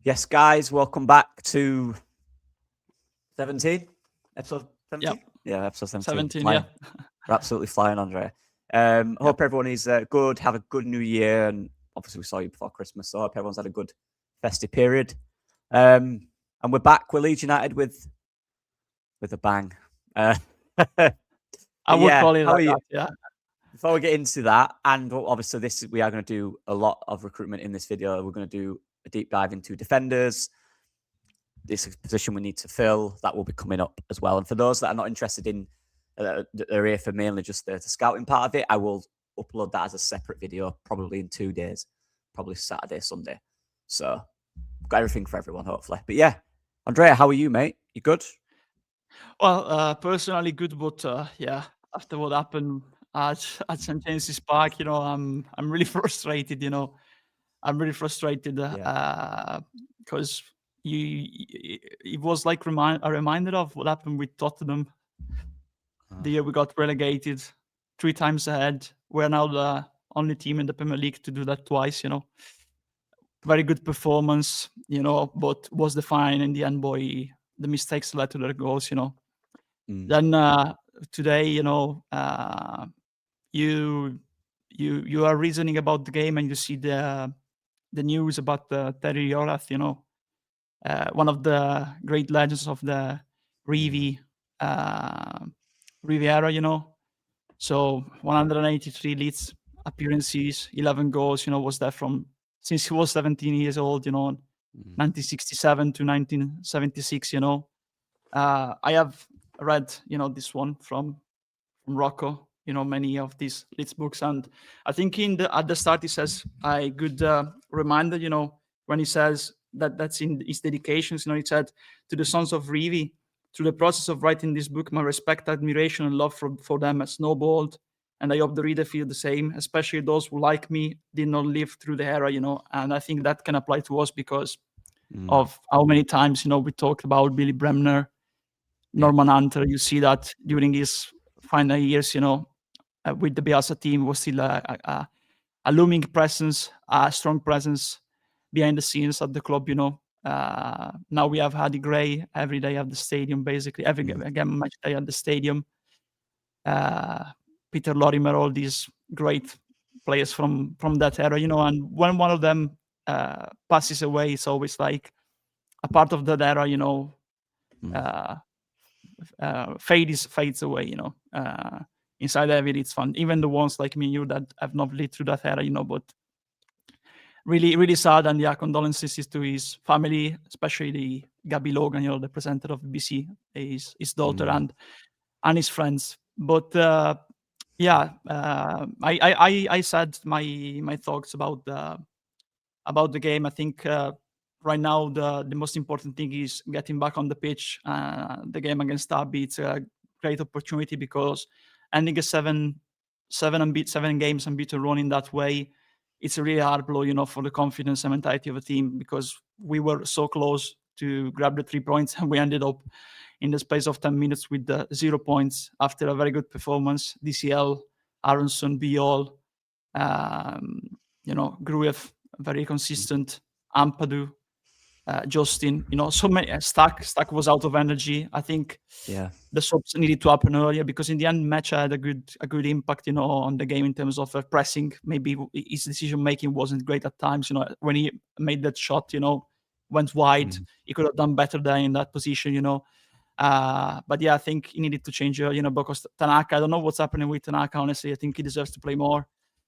Yes, guys, welcome back to 17? Episode 17? Yep. Yeah, episode 17. 17, Flying. yeah. We're absolutely flying, Andrea. Hope everyone is good, have a good new year, and obviously we saw you before Christmas, so I hope everyone's had a good festive period. And we're back, we're Leeds United with a bang. I would call it like that, yeah. Before we get into that, and obviously we are going to do a lot of recruitment in this video. We're going to do a deep dive into defenders. This is a position we need to fill. That will be coming up as well. And for those that are not interested in, they're here for mainly just the scouting part of it, I will upload that as a separate video, probably in 2 days, probably Saturday, Sunday. So got everything for everyone, hopefully. But yeah, Andrea, how are you, mate? You good? Well, personally good, but yeah, after what happened at St. James's Park, I'm really frustrated. I'm really frustrated because it was like a reminder of what happened with Tottenham the year we got relegated 3 times ahead. We're now the only team in the Premier League to do that twice. Very good performance, but was defined in the end by the mistakes led to their goals. Then today, you are reasoning about the game and you see the news about Terry Yorath, one of the great legends of the Riviera, So 183 Leeds appearances, 11 goals, was there from since he was 17 years old, 1967 to 1976, I have read, this one from Rocco, many of these Leeds books. And I think at the start he says a good reminder, when he says that's in his dedications, he said, to the sons of Rivi, through the process of writing this book, my respect, admiration, and love for them has snowballed. And I hope the reader feel the same, especially those who, like me, did not live through the era, And I think that can apply to us because of how many times, we talked about Billy Bremner, Norman Hunter. You see that during his final years, with the Bielsa team, was still a looming presence, a strong presence behind the scenes at the club, Now we have Hadi Gray every day at the stadium, basically every game match day at the stadium. Peter Lorimer, all these great players from that era, and when one of them passes away, it's always like a part of that era, fades away, inside every Leeds fan, even the ones like me and you that have not lived through that era, but really, really sad. And condolences to his family, especially the Gabby Logan, the presenter of BBC, his daughter and his friends. But I said my thoughts about the game. I think right now the most important thing is getting back on the pitch. The game against Derby, it's a great opportunity because ending a seven games unbeaten run in that way, it's a really hard blow, for the confidence and mentality of a team, because we were so close to grab the 3 points and we ended up in the space of 10 minutes with 0 points after a very good performance. DCL, Aaronson, Biol, Gruev, very consistent, Ampadu, Justin, so many. Stack was out of energy. I think the swaps needed to happen earlier, because in the end, Match had a good impact, on the game in terms of pressing. Maybe his decision making wasn't great at times. When he made that shot, went wide, he could have done better there in that position. But I think he needed to change, because Tanaka, I don't know what's happening with Tanaka. Honestly, I think he deserves to play more.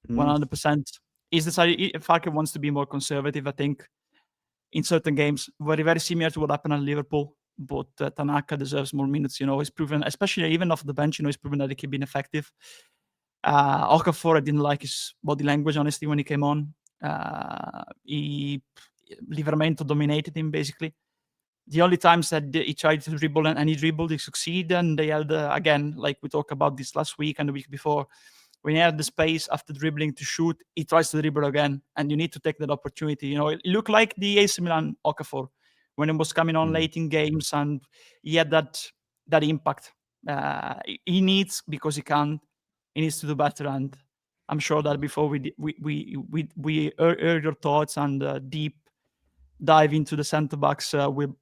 100%. He's decided Farke wants to be more conservative, I think, in certain games, very, very similar to what happened at Liverpool. But Tanaka deserves more minutes. He's proven, especially even off the bench, he's proven that he can be effective. Okafor, I didn't like his body language, honestly, when he came on. Livramento dominated him, basically. The only times that he tried to dribble and he dribbled, he succeeded. And they had, again, like we talked about this last week and the week before, when he had the space after dribbling to shoot, he tries to dribble again, and you need to take that opportunity. It looked like the AC Milan Okafor when he was coming on late in games, and he had that impact. He needs, because he needs to do better. And I'm sure that before we heard your thoughts and deep dive into the centre backs, we'll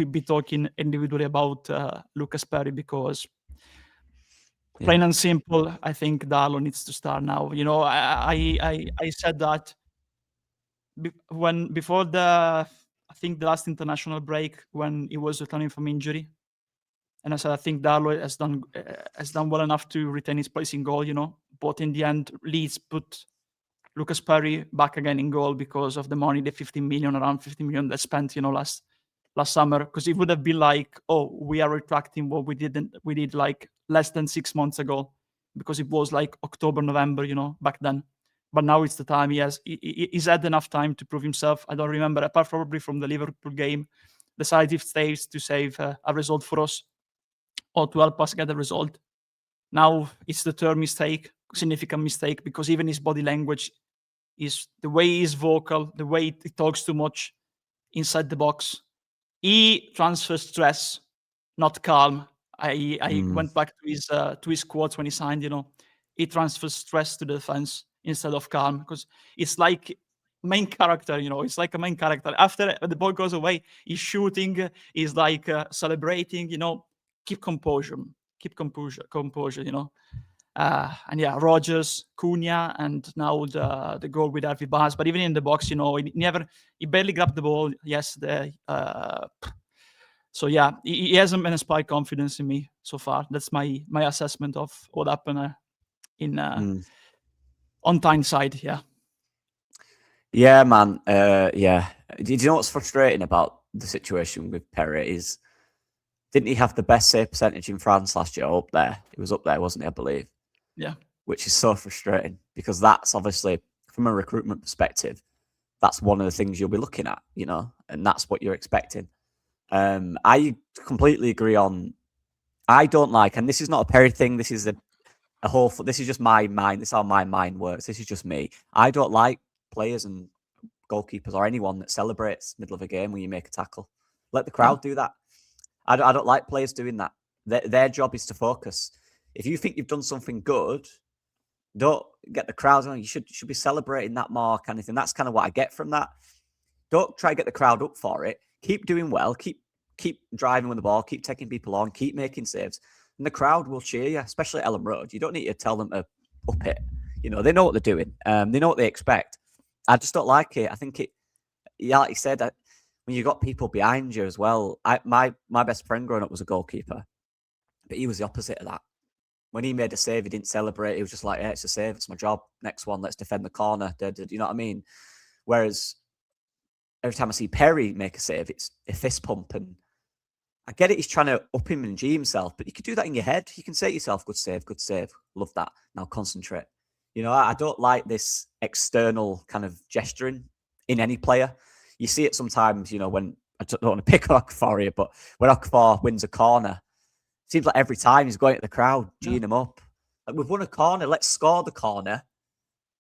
be talking individually about Lucas Perri, because plain and simple, I think Darlow needs to start now. You know, I said that before I think the last international break, when he was returning from injury, and I said I think Darlow has done well enough to retain his place in goal. You know, but in the end, Leeds put Lucas Perri back again in goal because of the money, the around 15 million they spent, you know, last summer. Because it would have been like, oh, we are retracting what we did like less than 6 months ago, because it was like October, November, you know, back then. But now it's the time. He's had enough time to prove himself. I don't remember, apart probably from the Liverpool game, decisive saves to save a result for us, or to help us get a result. Now it's the third mistake, significant mistake, because even his body language, is the way he's vocal, the way he talks too much inside the box. He transfers stress, not calm. I went back to his quotes when he signed. You know, he transfers stress to the defense instead of calm, because it's like main character. You know, it's like a main character. After the ball goes away, he's shooting. He's like celebrating. You know, keep composure. You know. And yeah, Rogers, Cunha, and now the goal with Harvey Barnes. But even in the box, you know, he barely grabbed the ball yesterday. So yeah, he hasn't been inspired confidence in me so far. That's my assessment of what happened on Tyneside. Yeah. Yeah, man. Yeah. Did you know what's frustrating about the situation with Perri is, didn't he have the best save percentage in France last year? Up there, it was up there, wasn't he? I believe. Yeah. Which is so frustrating, because that's obviously, from a recruitment perspective, that's one of the things you'll be looking at, you know, and that's what you're expecting. I completely agree on. I don't like, and this is not a Perri thing. This is a whole. This is just my mind. This is how my mind works. This is just me. I don't like players and goalkeepers or anyone that celebrates middle of a game when you make a tackle. Let the crowd do that. I don't like players doing that. Their job is to focus. If you think you've done something good, don't get the crowd on. You should be celebrating that more, kind of thing. That's kind of what I get from that. Don't try to get the crowd up for it. Keep doing well. Keep driving with the ball. Keep taking people on. Keep making saves. And the crowd will cheer you, especially at Ellen Road. You don't need to tell them to up it. You know, they know what they're doing. They know what they expect. I just don't like it. I think it, yeah, like you said, when you got people behind you as well. My best friend growing up was a goalkeeper, but he was the opposite of that. When he made a save, he didn't celebrate. He was just like, "Yeah, it's a save. It's my job. Next one, let's defend the corner." You know what I mean? Whereas every time I see Perri make a save, it's a fist pump. And I get it, he's trying to up him and G himself, but you can do that in your head. You can say to yourself, good save, love that. Now concentrate. You know, I don't like this external kind of gesturing in any player. You see it sometimes, you know, when, I don't want to pick on Okafor here, but when Okafor wins a corner, it seems like every time he's going at the crowd, G'ing them up. Like, we've won a corner, let's score the corner,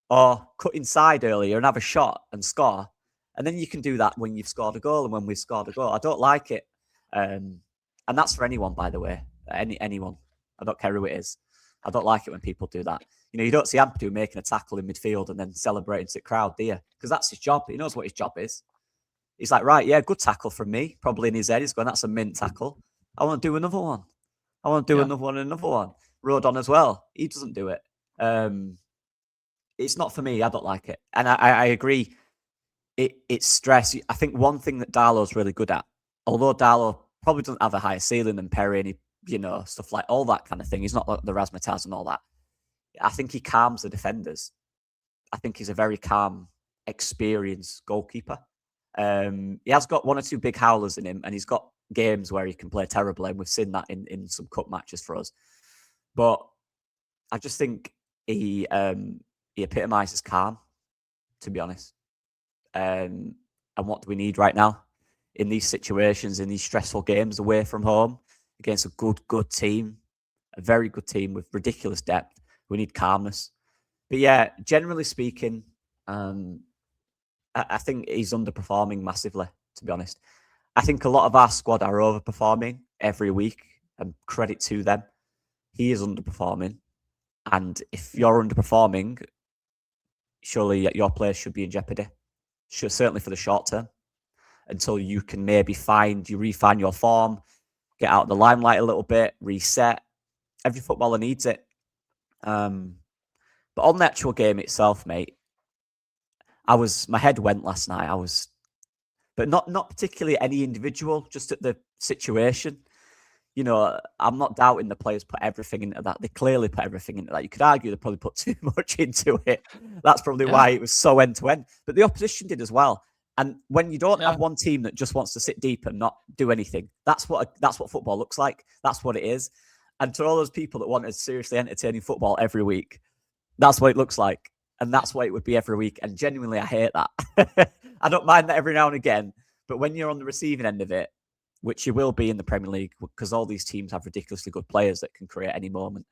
or cut inside earlier and have a shot and score. And then you can do that when you've scored a goal and when we've scored a goal. I don't like it. And that's for anyone, by the way. Anyone. I don't care who it is. I don't like it when people do that. You know, you don't see Ampadu making a tackle in midfield and then celebrating to the crowd, do you? Because that's his job. He knows what his job is. He's like, right, yeah, good tackle from me. Probably in his head, he's going, that's a mint tackle. I want to do another one. I want to do another one and another one. Rodon as well. He doesn't do it. It's not for me. I don't like it. And I agree. It's stress. I think one thing that Darlow's really good at, although Darlow probably doesn't have a higher ceiling than Perri and you know, stuff like all that kind of thing. He's not like the Razzmatazz and all that. I think he calms the defenders. I think he's a very calm, experienced goalkeeper. He has got one or two big howlers in him, and he's got games where he can play terribly, and we've seen that in some cup matches for us. But I just think he epitomises calm, to be honest. And what do we need right now in these situations, in these stressful games away from home against a good team, a very good team with ridiculous depth? We need calmness. But yeah, generally speaking, I think he's underperforming massively, to be honest. I think a lot of our squad are overperforming every week, and credit to them. He is underperforming. And if you're underperforming, surely your players should be in jeopardy. Certainly for the short term. until you can maybe refine your form, get out of the limelight a little bit, reset. Every footballer needs it. But on the actual game itself, mate, my head went last night. But not particularly any individual, just at the situation. You know, I'm not doubting the players put everything into that. They clearly put everything into that. You could argue they probably put too much into it. That's probably why it was so end-to-end. But the opposition did as well. And when you don't have one team that just wants to sit deep and not do anything, that's what football looks like. That's what it is. And to all those people that wanted seriously entertaining football every week, that's what it looks like. And that's what it would be every week. And genuinely, I hate that. I don't mind that every now and again. But when you're on the receiving end of it, which you will be in the Premier League, because all these teams have ridiculously good players that can create any moment.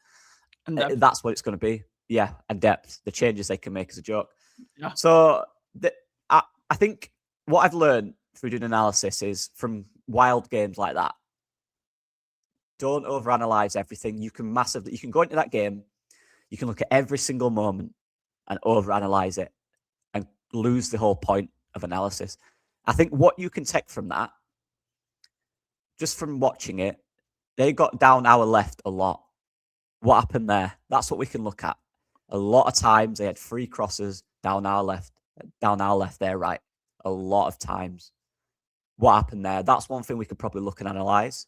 And that's what it's going to be. Yeah, and depth. The changes they can make is a joke. Yeah. So I think what I've learned through doing analysis is from wild games like that, don't overanalyze everything. You can go into that game, you can look at every single moment and overanalyze it and lose the whole point of analysis. I think what you can take from that, just from watching it, they got down our left a lot. What happened there? That's what we can look at. A lot of times they had free crosses down our left, their right. A lot of times. What happened there? That's one thing we could probably look and analyze.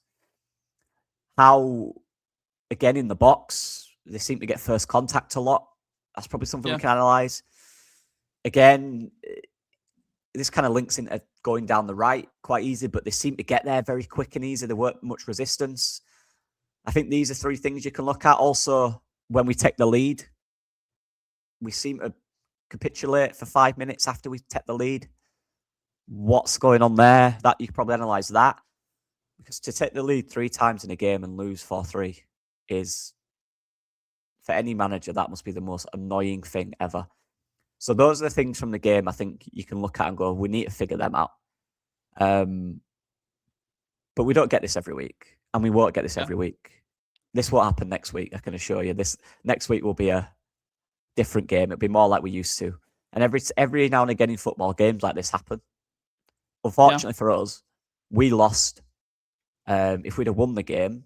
How, again, in the box, they seem to get first contact a lot. That's probably something we can analyze. Again, this kind of links into going down the right quite easy, but they seem to get there very quick and easy. There weren't much resistance. I think these are three things you can look at. Also, when we take the lead, we seem to capitulate for 5 minutes after we take the lead. What's going on there? That you can probably analyze that. Because to take the lead 3 times in a game and lose 4-3 is, for any manager, that must be the most annoying thing ever. So those are the things from the game I think you can look at and go, we need to figure them out. But we don't get this every week, and we won't get this every week. This won't happen next week, I can assure you. This next week will be a different game. It'll be more like we used to. And every now and again in football, games like this happen. Unfortunately for us, we lost. If we'd have won the game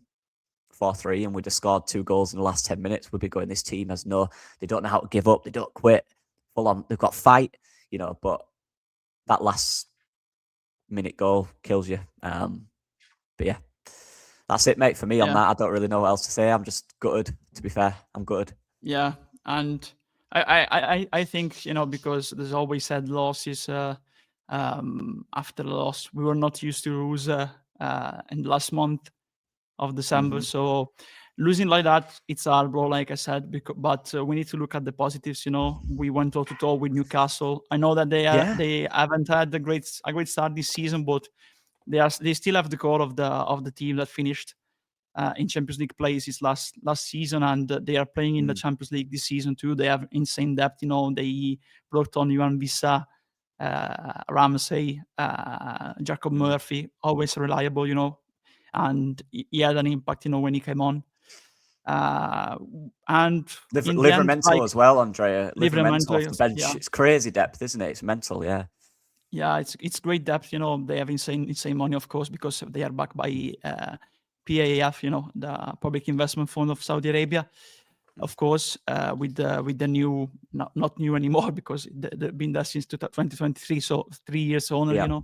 4-3 and we'd have scored 2 goals in the last 10 minutes, we'd be going, this team they don't know how to give up, they don't quit. Full on, they've got fight, but that last minute goal kills you. But yeah, that's it, mate, for me on that. I don't really know what else to say. I'm just gutted, to be fair. I'm gutted. Yeah, and I think, because there's always said losses after the loss. We were not used to lose in the last month of December. So losing like that, it's hard, bro, like I said, but we need to look at the positives. We went toe-to-toe with Newcastle. I know that they haven't had a great start this season, but they still have the core of the team that finished in Champions League places last season, and they are playing in the Champions League this season too. They have insane depth. They brought on Juan Visa, Ramsey, Jacob Murphy, always reliable, and he had an impact, when he came on. And Livramento as well, Andrea. Livramento off the bench. Yeah. It's crazy depth, isn't it? It's mental, yeah. Yeah, it's great depth. They have insane money, of course, because they are backed by PAF, the Public Investment Fund of Saudi Arabia. Of course, with the new, not new anymore, because they've been there since 2023, so 3 years owner,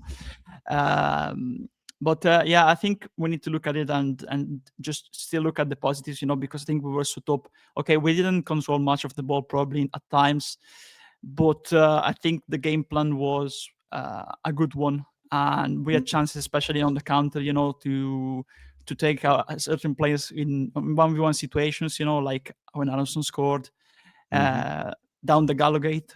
But I think we need to look at it and just still look at the positives, because I think we were so top. Okay, we didn't control much of the ball probably at times, but I think the game plan was a good one, and we had chances, especially on the counter, to take out certain players in 1v1 situations, like when Aaronson scored down the Gallo gate,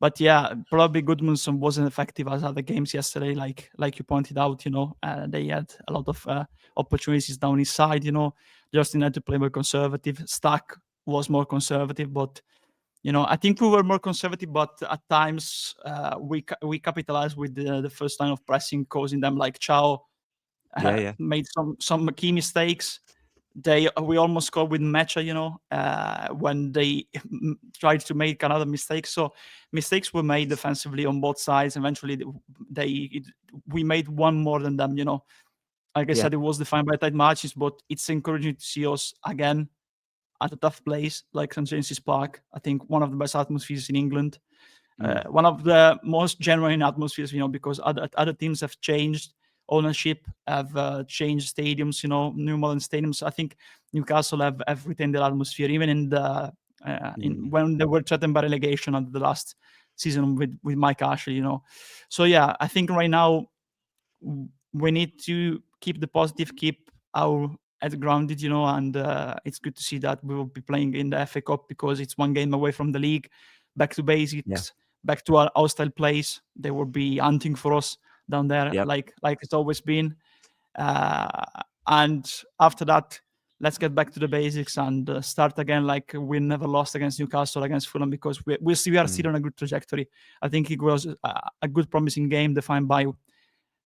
But yeah, probably Goodmanson wasn't effective as other games yesterday, like you pointed out. They had a lot of opportunities down his side. Justin had to play more conservative. Stack was more conservative, but I think we were more conservative. But at times we capitalized with the first line of pressing, causing them, like Chao made some key mistakes we almost scored with Mecha, when they tried to make another mistake. So mistakes were made defensively on both sides. Eventually, we made one more than them. Like I said, it was defined by tight margins, but it's encouraging to see us again at a tough place like St James's Park. I think one of the best atmospheres in England, one of the most genuine atmospheres, because other teams have changed ownership, have changed stadiums, new modern stadiums. I think Newcastle have retained their atmosphere, even in the when they were threatened by relegation at the last season with Mike Ashley. So yeah, I think right now we need to keep the positive, keep our head grounded, and it's good to see that we will be playing in the FA Cup because it's one game away from the league. Back to basics, back to our style plays. They will be hunting for us down there, like it's always been. And after that, let's get back to the basics and start again like we never lost against Newcastle, against Fulham, because we are still on a good trajectory. I think it was a good, promising game defined by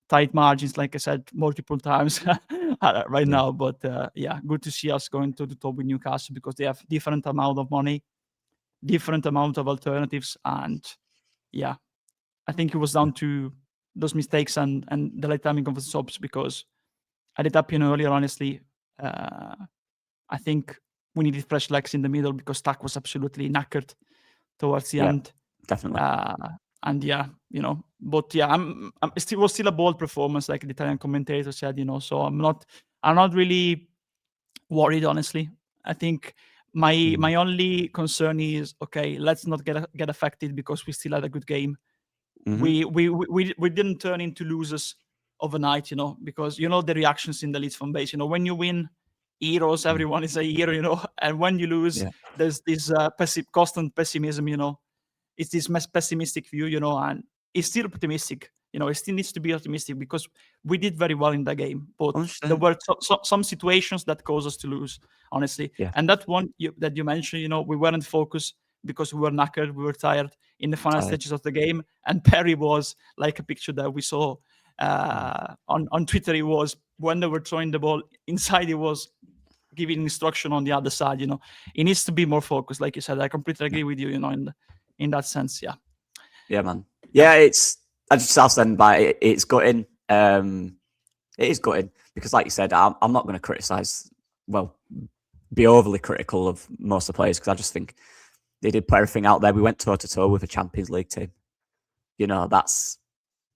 tight margins, like I said multiple times now. But good to see us going to the top with Newcastle because they have different amount of money, different amount of alternatives, and I think it was down to those mistakes and the late timing of the subs, because I did tap in earlier, honestly. I think we needed fresh legs in the middle because Tack was absolutely knackered towards the end. Definitely. But it was still a bold performance, like the Italian commentator said, so I'm not really worried, honestly. I think my only concern is, okay, let's not get affected because we still had a good game. We didn't turn into losers overnight, because the reactions in the Leeds fan base, when you win heroes, everyone is a hero, and when you lose, there's this constant pessimism, it's this pessimistic view, and it's still optimistic, it still needs to be optimistic because we did very well in the game, but there were some situations that caused us to lose, honestly. And that one that you mentioned, we weren't focused because we were knackered, we were tired in the final stages of the game, and Perri was like a picture that we saw on Twitter. It was when they were throwing the ball inside, he was giving instruction on the other side. He needs to be more focused, like you said. I completely agree with you, in that sense. Man. I'll stand by it. It's gutting. It is gutting because, like you said, I'm not going to criticize, be overly critical of most of the players, because I just think they did put everything out there. We went toe to toe with a Champions League team.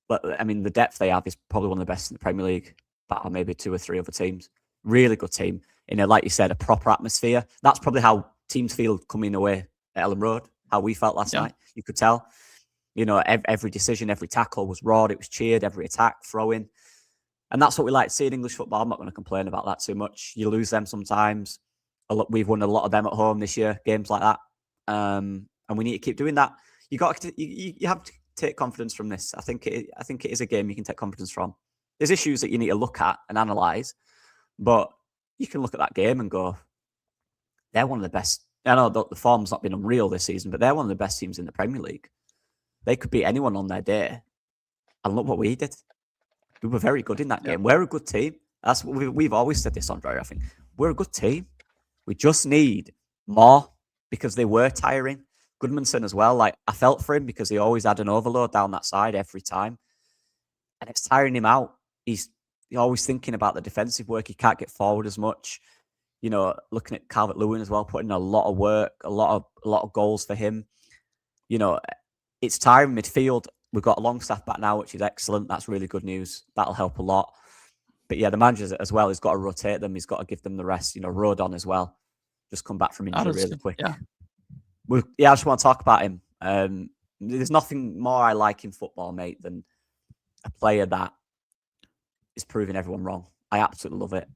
The depth they have is probably one of the best in the Premier League, but maybe 2 or 3 other teams. Really good team. Like you said, a proper atmosphere. That's probably how teams feel coming away at Ellen Road, how we felt last night. You could tell. Every decision, every tackle was roared. It was cheered, every attack, throw-in. And that's what we like to see in English football. I'm not going to complain about that too much. You lose them sometimes. We've won a lot of them at home this year, games like that. And we need to keep doing that. You have to take confidence from this. I think it is a game you can take confidence from. There's issues that you need to look at and analyse, but you can look at that game and go, they're one of the best. I know the form's not been unreal this season, but they're one of the best teams in the Premier League. They could beat anyone on their day. And look what we did. We were very good in that game. We're a good team. That's what we've always said this, Andrea. I think we're a good team. We just need more, because they were tiring. Goodmanson as well. Like, I felt for him because he always had an overload down that side every time. And it's tiring him out. He's always thinking about the defensive work. He can't get forward as much. Looking at Calvert-Lewin as well, putting a lot of work, a lot of goals for him. It's tiring midfield. We've got a long staff back now, which is excellent. That's really good news. That'll help a lot. But the manager as well, he's got to rotate them. He's got to give them the rest. Rodon as well. Just come back from injury really quick. I just want to talk about him. There's nothing more I like in football, mate, than a player that is proving everyone wrong. I absolutely love it.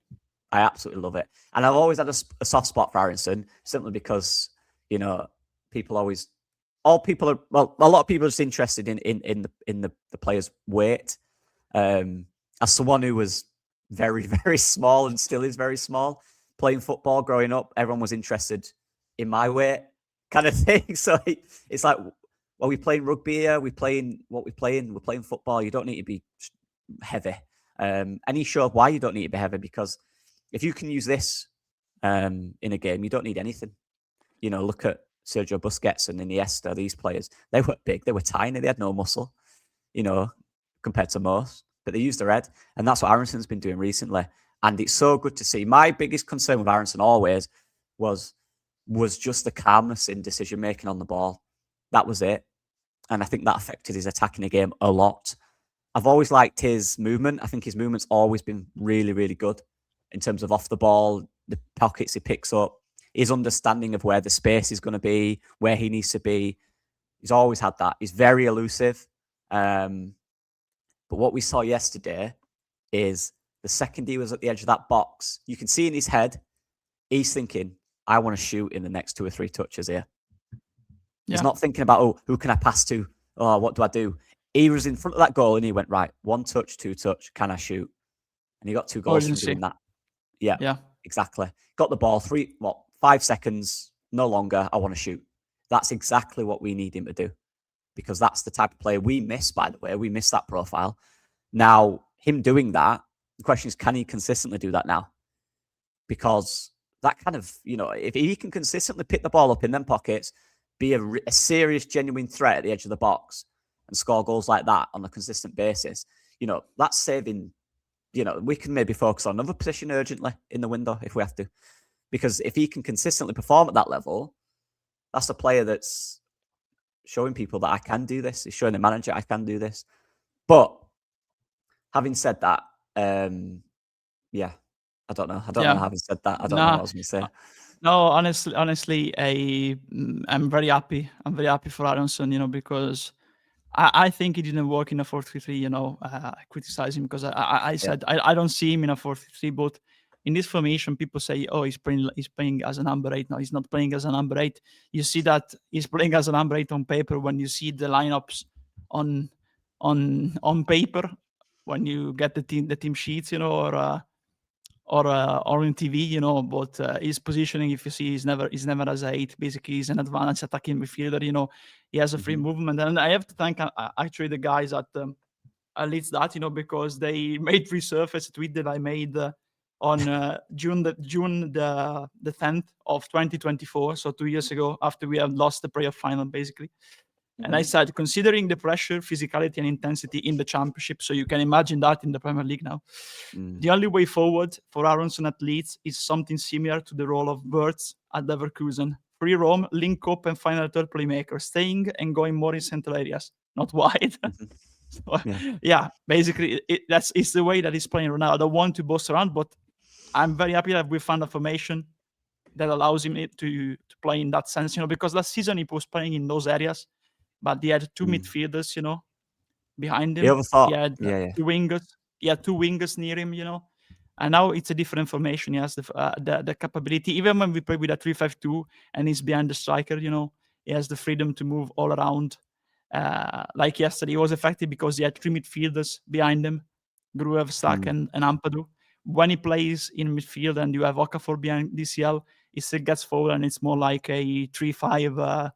And I've always had a soft spot for Aaronson, simply because, a lot of people are just interested in the player's weight. As someone who was very, very small and still is very small, playing football growing up, everyone was interested in my weight kind of thing. So it's like, well, we playing rugby here, we're playing football. You don't need to be heavy. And he showed why you don't need to be heavy, because if you can use this in a game. You don't need anything. Look at Sergio Busquets and Iniesta, these players. They were big, they were tiny, they had no muscle, compared to most, but they used their head. And that's what Aaronson's been doing recently. And it's so good to see. My biggest concern with Aaronson always was just the calmness in decision-making on the ball. That was it. And I think that affected his attacking the game a lot. I've always liked his movement. I think his movement's always been really, really good in terms of off the ball, the pockets he picks up, his understanding of where the space is going to be, where he needs to be. He's always had that. He's very elusive. But what we saw yesterday is the second he was at the edge of that box, you can see in his head, he's thinking, I want to shoot in the next 2 or 3 touches here. Yeah. He's not thinking about, who can I pass to? Oh, what do I do? He was in front of that goal and he went, right, 1 touch, 2 touch, can I shoot? And he got 2 goals from doing that. Yeah, exactly. Got the ball, 5 seconds, no longer, I want to shoot. That's exactly what we need him to do. Because that's the type of player we miss, by the way. We miss that profile. Now, him doing that, the question is, can he consistently do that now? Because that kind of, if he can consistently pick the ball up in them pockets, be a serious, genuine threat at the edge of the box and score goals like that on a consistent basis, that's saving, we can maybe focus on another position urgently in the window if we have to. Because if he can consistently perform at that level, that's a player that's showing people that I can do this. He's showing the manager I can do this. But having said that, I don't know. I don't know having said that. I don't know what I was going to say. No, honestly, I'm very happy. I'm very happy for Aaronson, because I think it didn't work in a 4-3-3. I criticize him because I said I don't see him in a 4-3-3, but in this formation, people say, "Oh, he's playing as a number 8." No, he's not playing as a number 8. You see that he's playing as a number 8 on paper when you see the lineups on paper, when you get the team sheets, or on TV, but his positioning, if you see, is never as a 8. Basically, he's an advanced attacking midfielder. He has a free movement, and I have to thank actually the guys at Leeds that because they made resurface a tweet that I made on June the 10th of 2024, so 2 years ago, after we had lost the playoff final, basically. And I said, considering the pressure, physicality, and intensity in the championship, so you can imagine that in the Premier League now, the only way forward for Aaronson at Leeds is something similar to the role of Wirtz at Leverkusen. Free roam, link up, and find a third playmaker, staying and going more in central areas, not wide. Basically, it's the way that he's playing right now. I don't want to boast around, but I'm very happy that we found a formation that allows him to play in that sense, because last season he was playing in those areas, but he had 2 midfielders, behind him. He had 2 wingers. He had 2 wingers near him, and now it's a different formation. He has the capability, even when we play with a 3-5-2 and he's behind the striker, he has the freedom to move all around. Like yesterday, he was effective because he had 3 midfielders behind him, Gruev, Stack, and Ampadu. When he plays in midfield and you have Okafor behind DCL, he still gets forward, and it's more like a 3-5-1-2,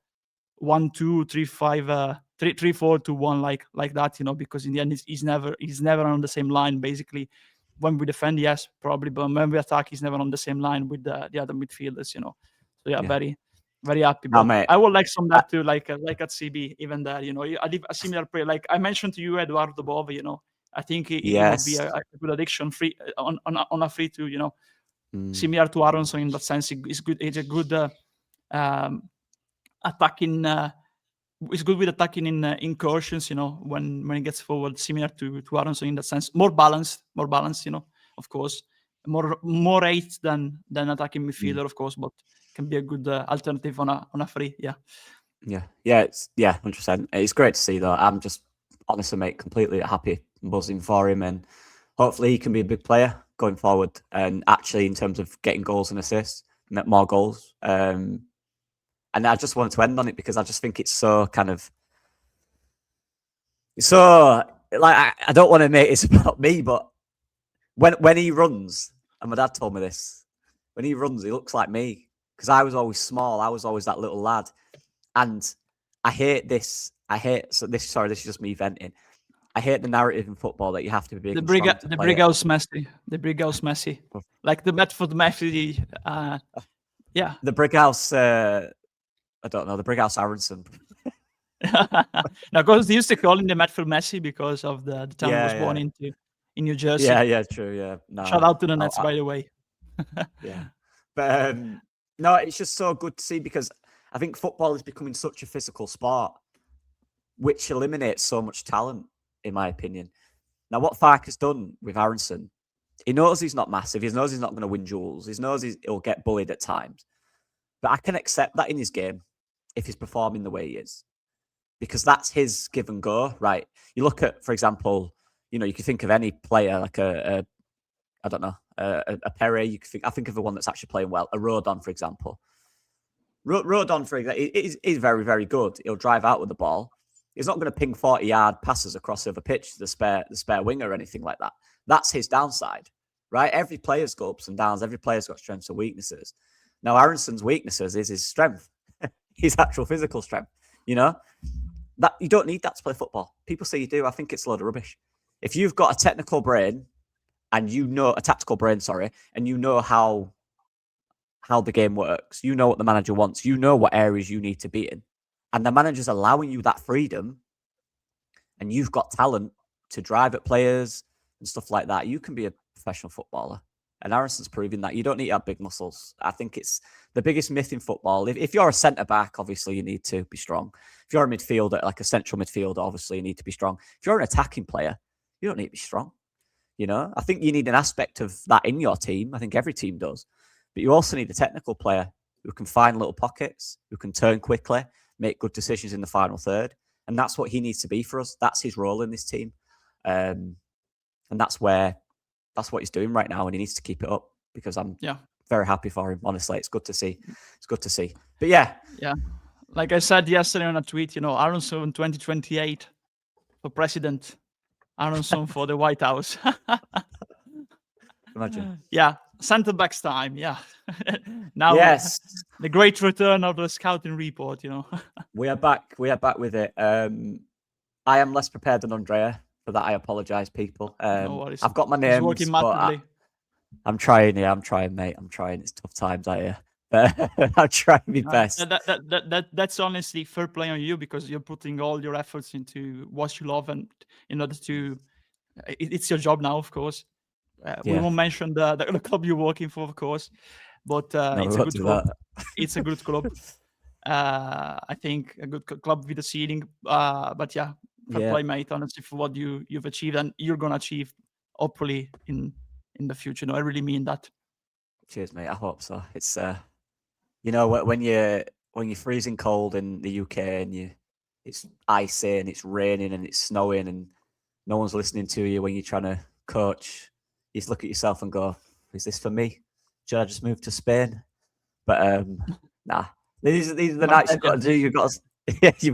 3-4-2-1, like that, because in the end he's never on the same line. Basically, when we defend, yes, probably, but when we attack, he's never on the same line with the other midfielders. So very, very happy. But I would like some of that too, like at CB, even there. I did a similar player, like I mentioned to you, Eduardo Bova. I think he would be a good addiction free on a free too. Similar to Aaronson in that sense. He's good. He's a good attacking. He's good with attacking in incursions. When he gets forward, similar to Aaronson in that sense. More balanced. Of course, more 8 than attacking midfielder, of course, but can be a good alternative on a free. It's 100%. It's great to see though. I'm just honestly, mate, completely happy and buzzing for him, and hopefully he can be a big player going forward. And actually, in terms of getting goals and assists, more goals. And I just wanted to end on it because I just think it's so kind of like I don't want to make it about me, but when he runs, and my dad told me this, when he runs, he looks like me because I was always small. I was always that little lad, and I hate this. Sorry, this is just me venting. I hate the narrative in football that you have to be big The and strong to the play it. Brighouse Messi. The Brighouse Messi. Like the Bedford Messi. Yeah. The Brighouse, I don't know, the Brighouse Aaronson. Now, because they used to call him the Medfield Messi because of the town he was born in New Jersey. Yeah, true, yeah. No, Shout out to the Nets, by the way. Yeah. But no, it's just so good to see, because I think football is becoming such a physical sport, which eliminates so much talent, in my opinion. Now, what Farke has done with Aaronson, he knows he's not massive. He knows he's not going to win duels. He knows he'll get bullied at times. But I can accept that in his game if he's performing the way he is, because that's his give and go, right? You look at, for example, you can think of any player like a Perri. I think of the one that's actually playing well, a Rodon, for example. Rodon, for example, is very, very good. He'll drive out with the ball. He's not going to ping 40-yard passes across the other pitch to the spare winger or anything like that. That's his downside, right? Every player's got ups and downs. Every player's got strengths and weaknesses. Now, Aaronson's weaknesses is his strength, his actual physical strength. That you don't need that to play football. People say you do. I think it's a load of rubbish. If you've got a technical brain and a tactical brain, and you know how the game works, you know what the manager wants, you know what areas you need to be in, and the manager's allowing you that freedom, and you've got talent to drive at players and stuff like that, you can be a professional footballer. And Aaronson's proving that. You don't need to have big muscles. I think it's the biggest myth in football. If you're a centre-back, obviously you need to be strong. If you're a midfielder, like a central midfielder, obviously you need to be strong. If you're an attacking player, you don't need to be strong. I think you need an aspect of that in your team. I think every team does. But you also need a technical player who can find little pockets, who can turn quickly, make good decisions in the final third. And that's what he needs to be for us. That's his role in this team. And that's what he's doing right now. And he needs to keep it up, because I'm very happy for him. Honestly, it's good to see. It's good to see. But yeah. Like I said yesterday on a tweet, Aaronson 2028 for president. Aaronson for the White House. Imagine. Yeah, centre backs time. Yeah. Now, yes, the great return of the scouting report. We are back. We are back with it. I am less prepared than Andrea. For that, I apologise, people. No worries. I've got my names, but I'm trying. Yeah, I'm trying, mate. I'm trying. It's tough times out here, but I'm trying my best. That's honestly fair play on you, because you're putting all your efforts into what you love, and in order to, it's your job now, of course. We won't mention the club you're working for, of course, but it's a good club. It's a good club. I think a good club with a ceiling. But yeah. Fair play, mate, honestly, for what you've achieved, and you're gonna achieve, hopefully, in the future. I really mean that. Cheers, mate. I hope so. It's when you're freezing cold in the UK and it's icy and it's raining and it's snowing and no one's listening to you when you're trying to coach, you just look at yourself and go, "Is this for me? Should I just move to Spain?" But nah. These are the nights you've got to do. You've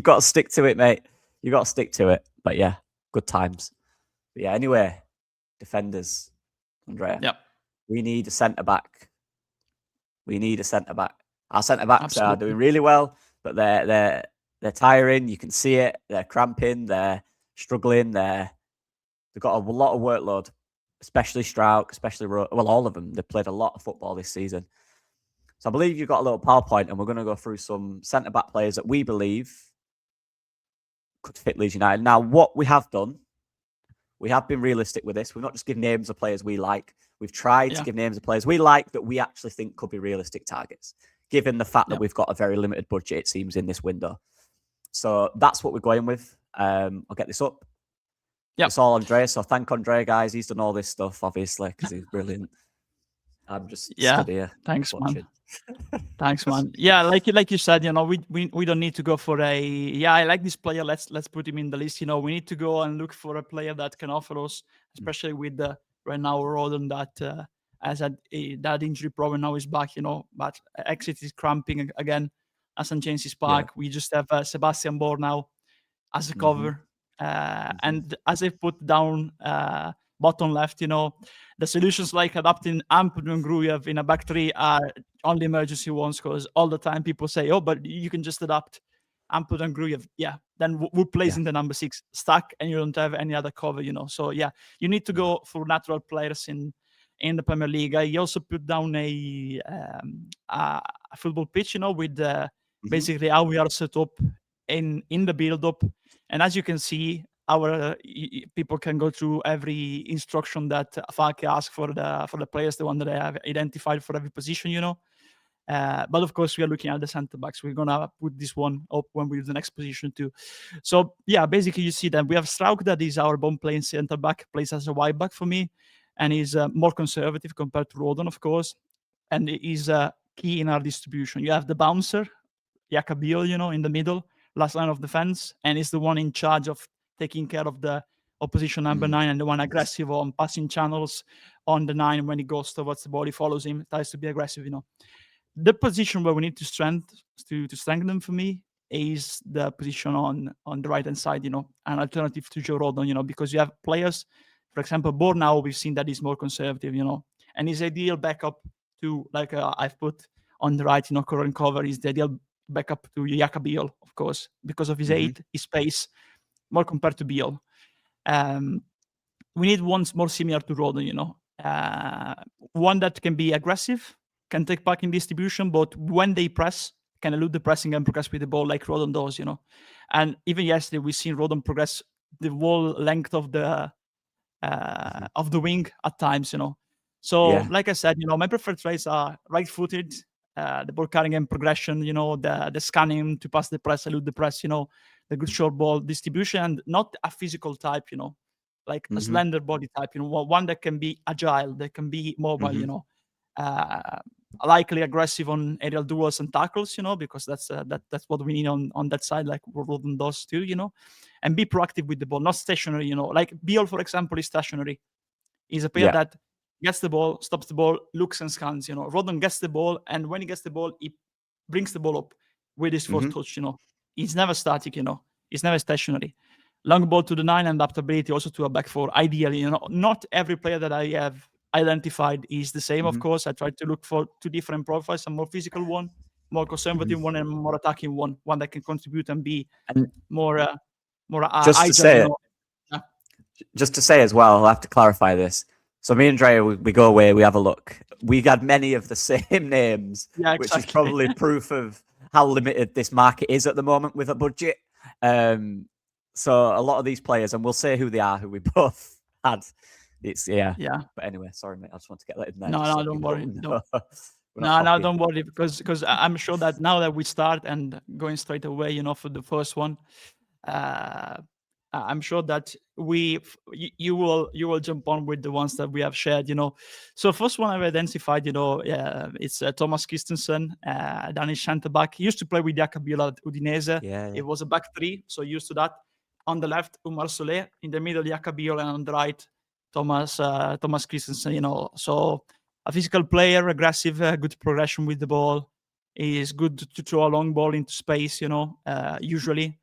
got to stick to it, mate. You got to stick to it. But yeah, good times. But yeah, anyway, defenders, Andrea. Yep. We need a centre-back. Our centre-backs are doing really well, but they're tiring. You can see it. They're cramping. They're struggling. They've got a lot of workload, especially Strauch, all of them. They've played a lot of football this season. So I believe you've got a little PowerPoint, and we're going to go through some centre-back players that we believe could fit Leeds United. Now, what we have done, we have been realistic with this. We've not just given names of players we like. We've tried to give names of players we like that we actually think could be realistic targets, given the fact that we've got a very limited budget, it seems, in this window. So that's what we're going with. I'll get this up. It's all Andrea. So thank Andrea, guys. He's done all this stuff, obviously, because he's brilliant. I'm just stood here. Thanks, watching. Man. Thanks, man. Yeah, like you said, we don't need to go for I like this player. Let's put him in the list. We need to go and look for a player that can offer us, especially with the right now Rodon that has had that injury problem, now is back. But exit is cramping again. As James is back, we just have Sebastian Bohr now as a cover, and as I put down bottom left, the solutions like adapting Ampadu and Gruyev in a back three are only emergency ones, because all the time people say, "Oh, but you can just adapt." Amput and Grujev, then who plays in the number 6? Stuck, and you don't have any other cover, So you need to go for natural players in the Premier League. He also put down a football pitch, with basically how we are set up in the build-up. And as you can see, our people can go through every instruction that Farke asked for the players, the one that I have identified for every position, But of course, we are looking at the center backs. We're gonna put this one up when we do the next position too. So basically you see that we have Struijk, that is our bomb playing center back, plays as a wide back for me, and is more conservative compared to Rodon, of course, and is key in our distribution. You have the bouncer, Yakabil, in the middle, last line of defense, and is the one in charge of taking care of the opposition number 9 and the one aggressive on passing channels on the 9 when he goes towards the ball. He follows him, tries to be aggressive, The position where we need to strengthen for me is the position on the right hand side, an alternative to Joe Rodon, because you have players, for example, Bornau, we've seen that he's more conservative, and his ideal backup to, like I've put on the right, current cover, is the ideal backup to Yakabil, of course, because of his height, his pace, more compared to Biel. We need one more similar to Rodon, one that can be aggressive, can take back in distribution, but when they press, can elude the pressing and progress with the ball like Rodon does, And even yesterday, we've seen Rodon progress the whole length of the wing at times, So, like I said, my preferred traits are right-footed, the ball carrying and progression, the scanning to pass the press, elude the press, the good short ball distribution, and not a physical type, like a slender body type, one that can be agile, that can be mobile, likely aggressive on aerial duels and tackles, because that's what we need on that side, like Rodon does too, and be proactive with the ball, not stationary, like Biel, for example, is stationary. He's a player that gets the ball, stops the ball, looks and scans, Rodon gets the ball, and when he gets the ball, he brings the ball up with his first touch, He's never static, He's never stationary. Long ball to the 9 and adaptability also to a back 4, ideally, Not every player that I have identified is the same, of course. I tried to look for 2 different profiles, a more physical one, more conservative one, and more attacking one that can contribute and be more agile. Just to say as well, I'll have to clarify this. So me and Andrea, we go away, we have a look. We had many of the same names, which is probably proof of how limited this market is at the moment with a budget. So a lot of these players, and we'll say who they are, who we both had. It's But anyway, sorry, mate. I just want to get that in there. No, don't worry. Don't worry, because I'm sure that now that we start and going straight away, for the first one, I'm sure that you will jump on with the ones that we have shared, So first one I've identified, it's Thomas Christensen, Danish center back. He used to play with Yakabil at Udinese. It was a back 3, so used to that. On the left, Umar Soleh. In the middle, Yakabil, and on the right, Thomas Christensen. So a physical player, aggressive, good progression with the ball. He is good to throw a long ball into space. Usually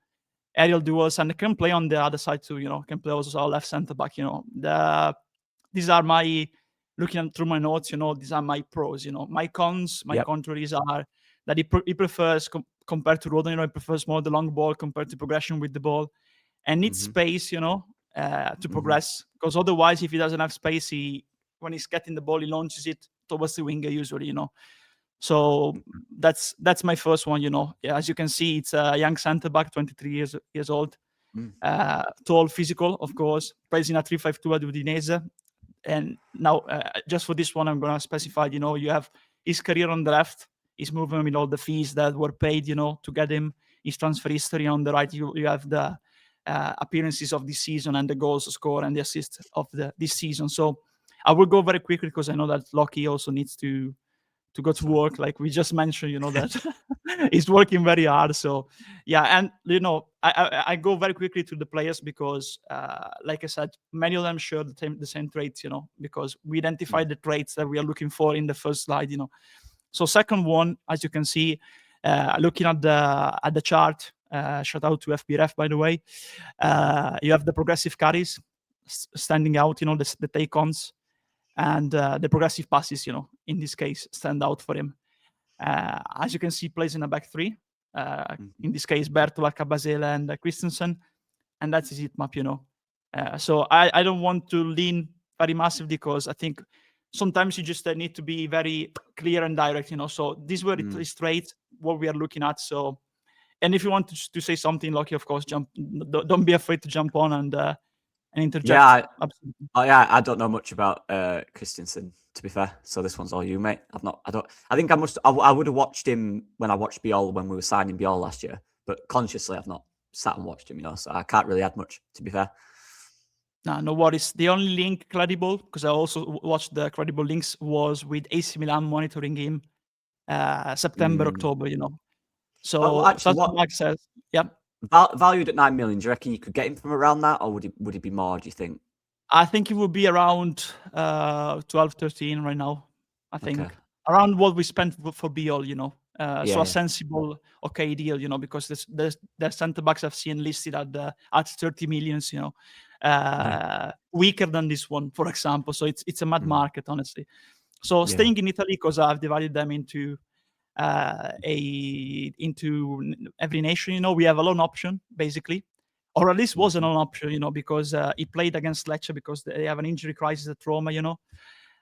aerial duels, and can play on the other side too. Can play also left center back. These are my looking through my notes. These are my pros. My cons, my contraries are that he prefers compared to Rodon. He prefers more the long ball compared to progression with the ball, and needs space. To progress, because otherwise, if he doesn't have space, when he's getting the ball, he launches it towards the winger usually. So that's my first one. As you can see, it's a young center back, 23 years old, tall, physical, of course. Plays in a 3-5-2 at Udinese. And now, just for this one, I'm going to specify. You have his career on the left, his movement with all the fees that were paid, to get him. His transfer history on the right. You have the appearances of this season and the goals scored and the assists of this season. So I will go very quickly because I know that Locky also needs to go to work, like we just mentioned, that he's working very hard. So and I go very quickly to the players because like I said, many of them share the same traits, because we identified the traits that we are looking for in the first slide. So second one, as you can see, looking at the chart, shout out to FBRF, by the way. You have the progressive carries standing out, the take-ons, and the progressive passes, in this case, stand out for him. As you can see, plays in a back 3. In this case, Bertola, Cabasele, and Christensen, and that's his heat map, So I don't want to lean very massively because I think sometimes you just need to be very clear and direct, So these were straight what we are looking at. So, and if you want to say something, Locky, of course, don't be afraid to jump on and interject. Yeah, I don't know much about Christensen, to be fair. So this one's all you, mate. I think I would have watched him when I watched Biol when we were signing Biol last year, but consciously I've not sat and watched him, so I can't really add much, to be fair. No worries. The only link credible, because I also watched the credible links, was with AC Milan monitoring him September, October, So actually, Mike says, yeah. Valued at 9 million, do you reckon you could get him from around that, or would he be more, do you think? I think it would be around 12, 13 right now. I think around what we spent for Biol, so a sensible, deal, because the centre backs I've seen listed at 30 millions, weaker than this one, for example. So it's a mad market, honestly. So staying in Italy, because I've divided them into every nation, we have a loan option basically, or at least was an loan option, because he played against Lecce because they have an injury crisis at Roma,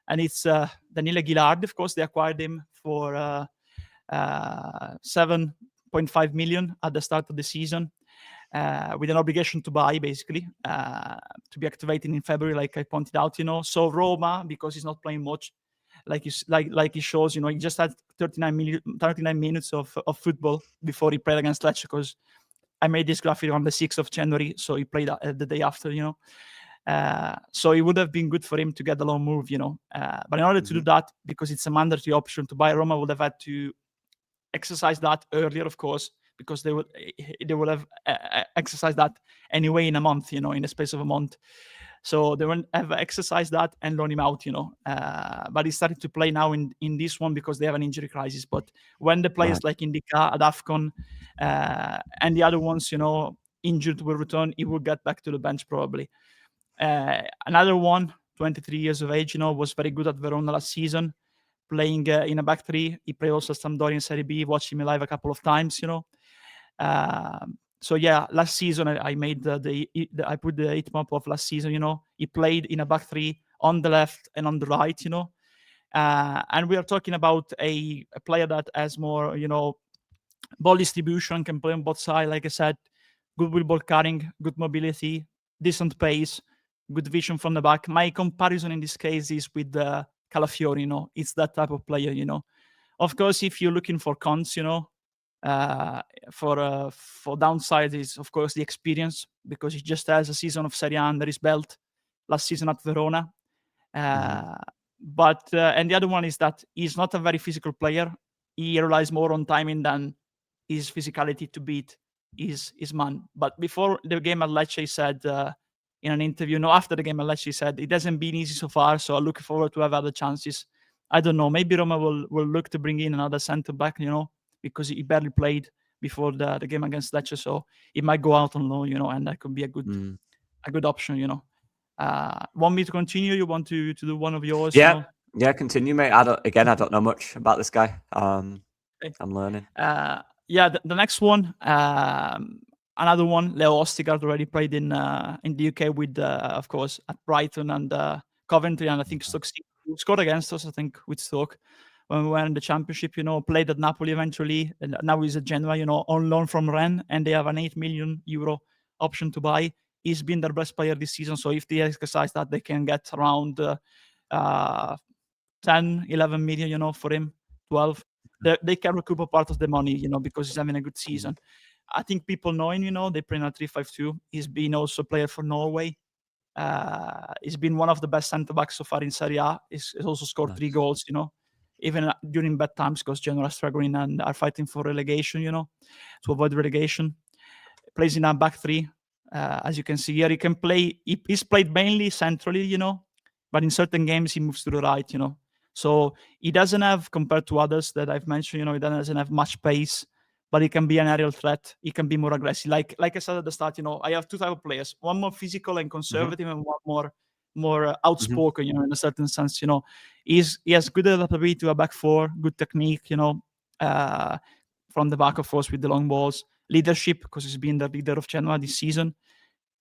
and it's Daniele Ghilardi. Of course, they acquired him for 7.5 million at the start of the season, with an obligation to buy, basically, to be activated in February, like I pointed out, So Roma, because he's not playing much, like he shows, he just had 39 minutes of football before he played against Lecce, because I made this graphic on the 6th of January, so he played the day after, So it would have been good for him to get the loan move, But in order to do that, because it's a mandatory option to buy, Roma would have had to exercise that earlier, of course, because they would have exercised that anyway in a month, in the space of a month. So they won't have exercised that and loan him out, But he started to play now in this one because they have an injury crisis. But when the players like Indica at AFCON and the other ones, injured will return, he will get back to the bench probably. Another one, 23 years of age, was very good at Verona last season, playing in a back three. He played also Sampdoria in Serie B, watched him live a couple of times, So yeah, last season I made I put the heat map of last season. He played in a back three on the left and on the right. And we are talking about a player that has more, ball distribution, can play on both sides. Like I said, good with ball carrying, good mobility, decent pace, good vision from the back. My comparison in this case is with Calafiori. It's that type of player. Of course, if you're looking for cons, for downside is of course the experience, because he just has a season of Serie A under his belt, last season at Verona. But and the other one is that he's not a very physical player. He relies more on timing than his physicality to beat his man. But before the game at Lecce, he said in an interview, after the game at Lecce, he said it hasn't been easy so far, so I look forward to have other chances. I don't know. Maybe Roma will look to bring in another centre back, because he barely played before the game against Lecce, so he might go out on loan, and that could be a good option, Want me to continue? You want to do one of yours? Yeah, continue, mate. I don't know much about this guy. I'm learning. The next one, another one, Leo Ostigard, already played in the UK with, of course, at Brighton and Coventry, and I think Stoke City. Scored against us, I think, with Stoke when we were in the Championship. Played at Napoli eventually, and now he's at Genoa. On loan from Rennes, and they have an 8 million euro option to buy. He's been their best player this season, so if they exercise that, they can get around 10, 11 million, for him, 12. They can recoup a part of the money, because he's having a good season. I think people know him, they play in a 3-5-2. He's been also a player for Norway. He's been one of the best centre-backs so far in Serie A. He's also scored 3 goals, even during bad times, because Genoa are struggling and are fighting for relegation, to avoid relegation. Plays in a back three. As you can see here, he can play. He's played mainly centrally, but in certain games he moves to the right, So he doesn't have, compared to others that I've mentioned, he doesn't have much pace, but he can be an aerial threat. He can be more aggressive. Like I said at the start, I have 2 types of players: one more physical and conservative, and one more outspoken, in a certain sense. He has good adaptability to a back four, good technique, from the back, of course, with the long balls. Leadership, because he's been the leader of Genoa this season.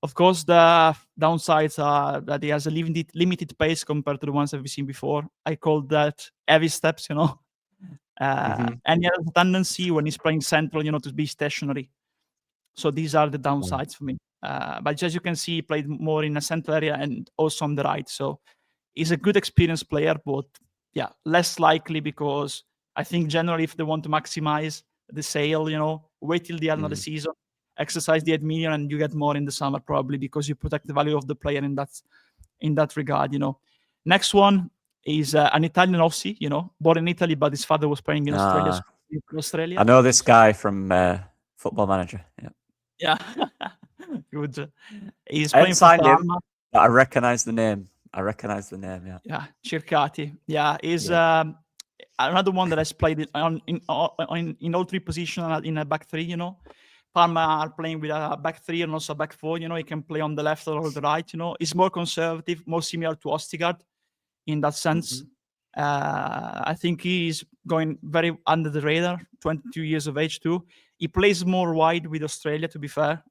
Of course, the downsides are that he has a limited pace compared to the ones that we've seen before. I call that heavy steps, And he has a tendency when he's playing central, to be stationary. So these are the downsides for me. But as you can see, he played more in a central area and also on the right. So he's a good experienced player, but yeah, less likely because I think generally if they want to maximize the sale, wait till the end of the season, exercise the 8 million, and you get more in the summer probably because you protect the value of the player in that regard. Next one is an Italian Aussie, born in Italy, but his father was playing in Australia. I know this guy from Football Manager. Yeah, good. He's playing for Parma. I recognize the name. Yeah, Circati. Yeah, he's another one that has played in all three positions in a back three. Parma are playing with a back three and also a back four. He can play on the left or the right. He's more conservative, more similar to Ostigard in that sense. I think he's going very under the radar. 22 years of age too. He plays more wide with Australia, to be fair,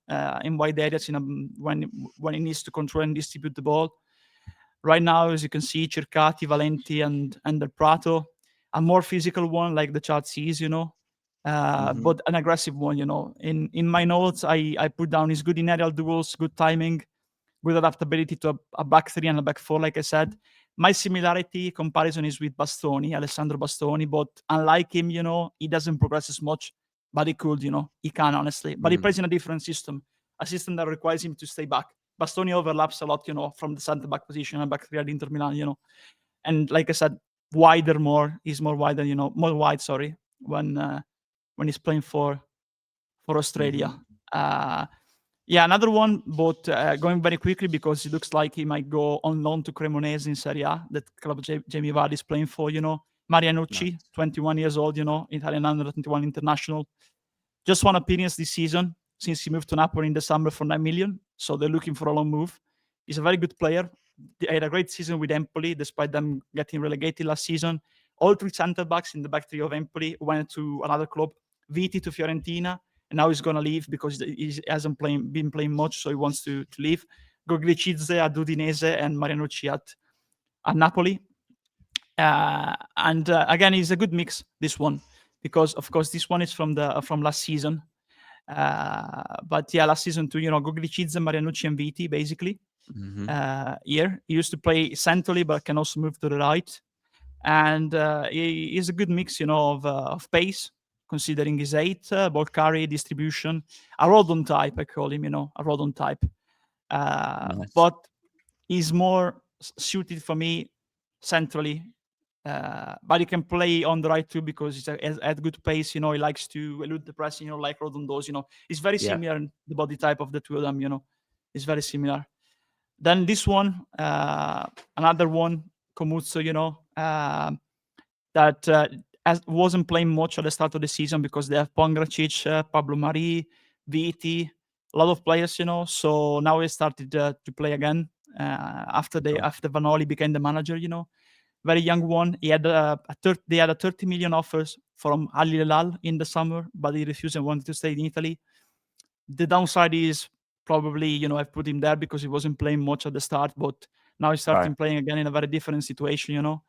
in wide areas when he needs to control and distribute the ball. Right now, as you can see, Circati, Valenti, and Del Prato, a more physical one, like the chart sees, but an aggressive one, In my notes, I put down he's good in aerial duels, good timing, good adaptability to a back three and a back four, like I said. My similarity comparison is with Bastoni, Alessandro Bastoni, but unlike him, he doesn't progress as much, but he could, he can, honestly. But he plays in a different system, a system that requires him to stay back. Bastoni overlaps a lot, from the center-back position and back three at Inter Milan, And like I said, he's more wider, more wide, sorry, when he's playing for Australia. Another one, but going very quickly because it looks like he might go on loan to Cremonese in Serie A, that club Jamie Vardy is playing for, Marianucci, 21 years old, Italian under 21 international. Just won appearance this season since he moved to Napoli in December for 9 million. So they're looking for a long move. He's a very good player. They had a great season with Empoli, despite them getting relegated last season. All three centre-backs in the back three of Empoli went to another club, Viti to Fiorentina, and now he's going to leave because he hasn't been playing much, so he wants to leave. Goglicizze at Udinese and Marianucci at Napoli. And again, it's a good mix, this one, because, of course, this one is from last season. But yeah, last season too, Goglicizze, Marianucci, and Viti, basically. Here, he used to play centrally, but can also move to the right. And he is a good mix, of pace, considering his height, ball carry, distribution. A Rodon type, I call him, a Rodon type. Nice. But he's more suited for me centrally. But he can play on the right too because he's at good pace. He likes to elude the pressing, like Rodon does. He's very similar in the body type of the two of them. It's very similar. Then this one, another one, Comuzzo. That wasn't playing much at the start of the season because they have Pongracic, Pablo Mari, Viti, a lot of players. So now he started to play again after Vanoli became the manager. Very young one. He had they had a 30 million offers from Al Hilal in the summer, but he refused and wanted to stay in Italy. The downside is probably, I put him there because he wasn't playing much at the start, but now he's starting playing again in a very different situation,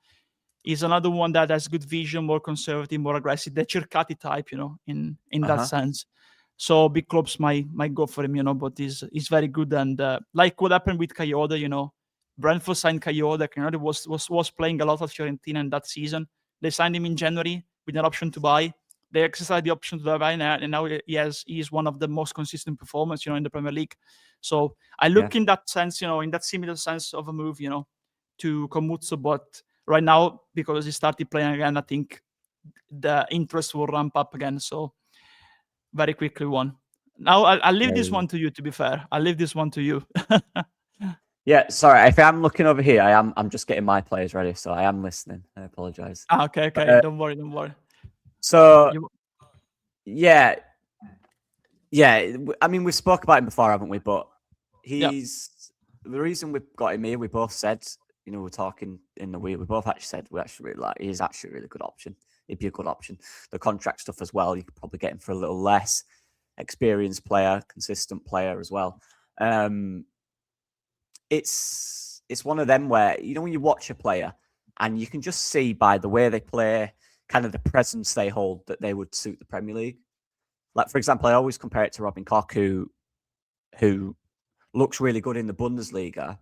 He's another one that has good vision, more conservative, more aggressive, the Circati type, in that sense. So big clubs might go for him, but he's very good. And like what happened with Kayode, Brentford signed Kayode. Kayode was playing a lot at Fiorentina in that season. They signed him in January with an option to buy. They exercised the option to buy, and now he is one of the most consistent performers, in the Premier League. So I look in that sense, in that similar sense of a move, to Comuzzo. But right now, because he started playing again, I think the interest will ramp up again. So very quickly one. Now I'll leave this one to you. To be fair, I'll leave this one to you. Yeah, sorry. If I'm looking over here, I'm just getting my players ready, so I am listening. I apologize. Okay. Don't worry. So, yeah. I mean, we spoke about him before, haven't we? But he's the reason we've got him here. We both said, we're talking in the week. We both actually said we actually really like. He's actually a really good option. it'd be a good option. The contract stuff as well, you could probably get him for a little less. Experienced player, consistent player as well. It's one of them where, you know, when you watch a player and you can just see by the way they play, kind of the presence they hold, that they would suit the Premier League. Like, for example, I always compare it to Robin Koch, who looks really good in the Bundesliga,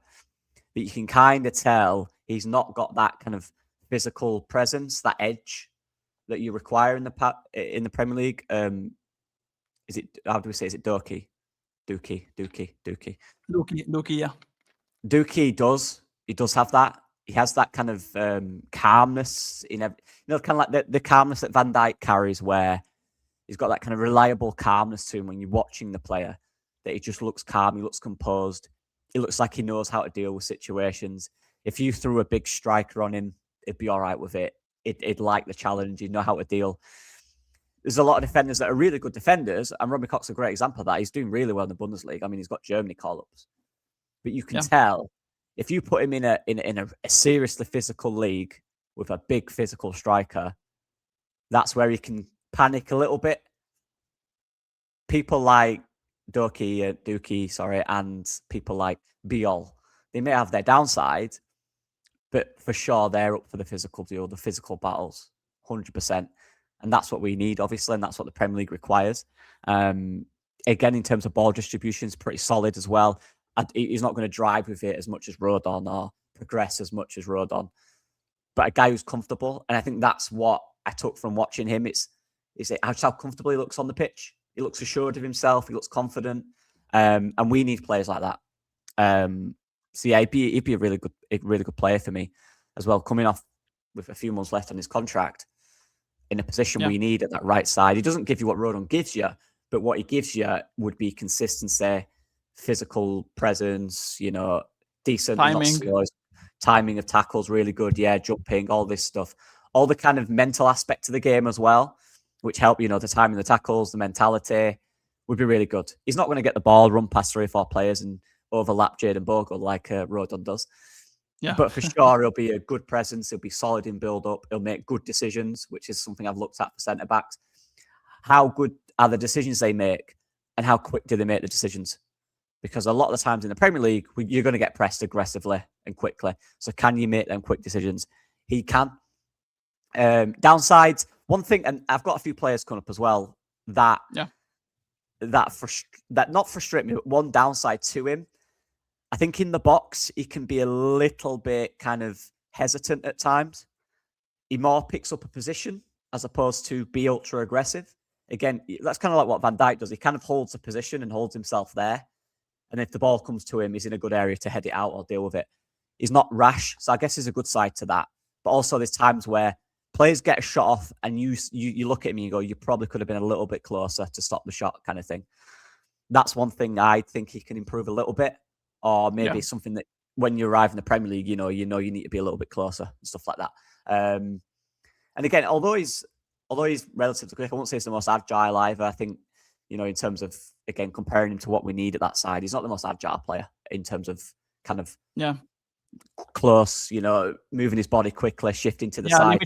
but you can kind of tell he's not got that kind of physical presence, that edge that you require in the Premier League. Is it, how do we say? Is it Doekhi? Doekhi, yeah. Doekhi does have that. He has that kind of calmness in every, you know, kind of like the calmness that Van Dijk carries, where he's got that kind of reliable calmness to him when you're watching the player, that he just looks calm, he looks composed. He looks like he knows how to deal with situations. If you threw a big striker on him, he'd be all right with it. He'd like the challenge. He'd know how to deal. There's a lot of defenders that are really good defenders, and Robin Koch's a great example of that. He's doing really well in the Bundesliga. I mean, he's got Germany call-ups. But you can tell, if you put him in a seriously physical league with a big physical striker, that's where he can panic a little bit. People like Doekhi, and people like Biol, they may have their downside, but for sure they're up for the physical deal, the physical battles, 100%. And that's what we need, obviously, and that's what the Premier League requires. Again, in terms of ball distribution, it's pretty solid as well. He's not going to drive with it as much as Rodon or progress as much as Rodon, but a guy who's comfortable. And I think that's what I took from watching him. It's how comfortable he looks on the pitch. He looks assured of himself. He looks confident. And we need players like that. So yeah, he'd be a really good player for me as well, coming off with a few months left on his contract, in a position we need at that right side. He doesn't give you what Rodon gives you, but what he gives you would be consistency, physical presence, you know, decent timing of tackles, really good, jumping, all this stuff, all the kind of mental aspect of the game as well, which help, you know, the timing of the tackles, the mentality would be really good. He's not going to get the ball, run past 3 or 4 players and overlap Jadon Bogle like Rodon does. Yeah. But for sure, he'll be a good presence. He'll be solid in build-up. He'll make good decisions, which is something I've looked at for centre-backs. How good are the decisions they make, and how quick do they make the decisions? Because a lot of the times in the Premier League, you're going to get pressed aggressively and quickly. So can you make them quick decisions? He can. Downsides, one thing, and I've got a few players coming up as well, that not frustrate me, but one downside to him, I think in the box, he can be a little bit kind of hesitant at times. He more picks up a position as opposed to be ultra aggressive. Again, that's kind of like what Van Dijk does. He kind of holds a position and holds himself there. And if the ball comes to him, he's in a good area to head it out or deal with it. He's not rash. So I guess there's a good side to that. But also there's times where players get a shot off and you look at him and you go, you probably could have been a little bit closer to stop the shot, kind of thing. That's one thing I think he can improve a little bit. Or maybe something that when you arrive in the Premier League, you know you need to be a little bit closer and stuff like that. And again, although he's relatively quick, I won't say he's the most agile either. I think, you know, in terms of, again, comparing him to what we need at that side, he's not the most agile player in terms of kind of close, you know, moving his body quickly, shifting to the side.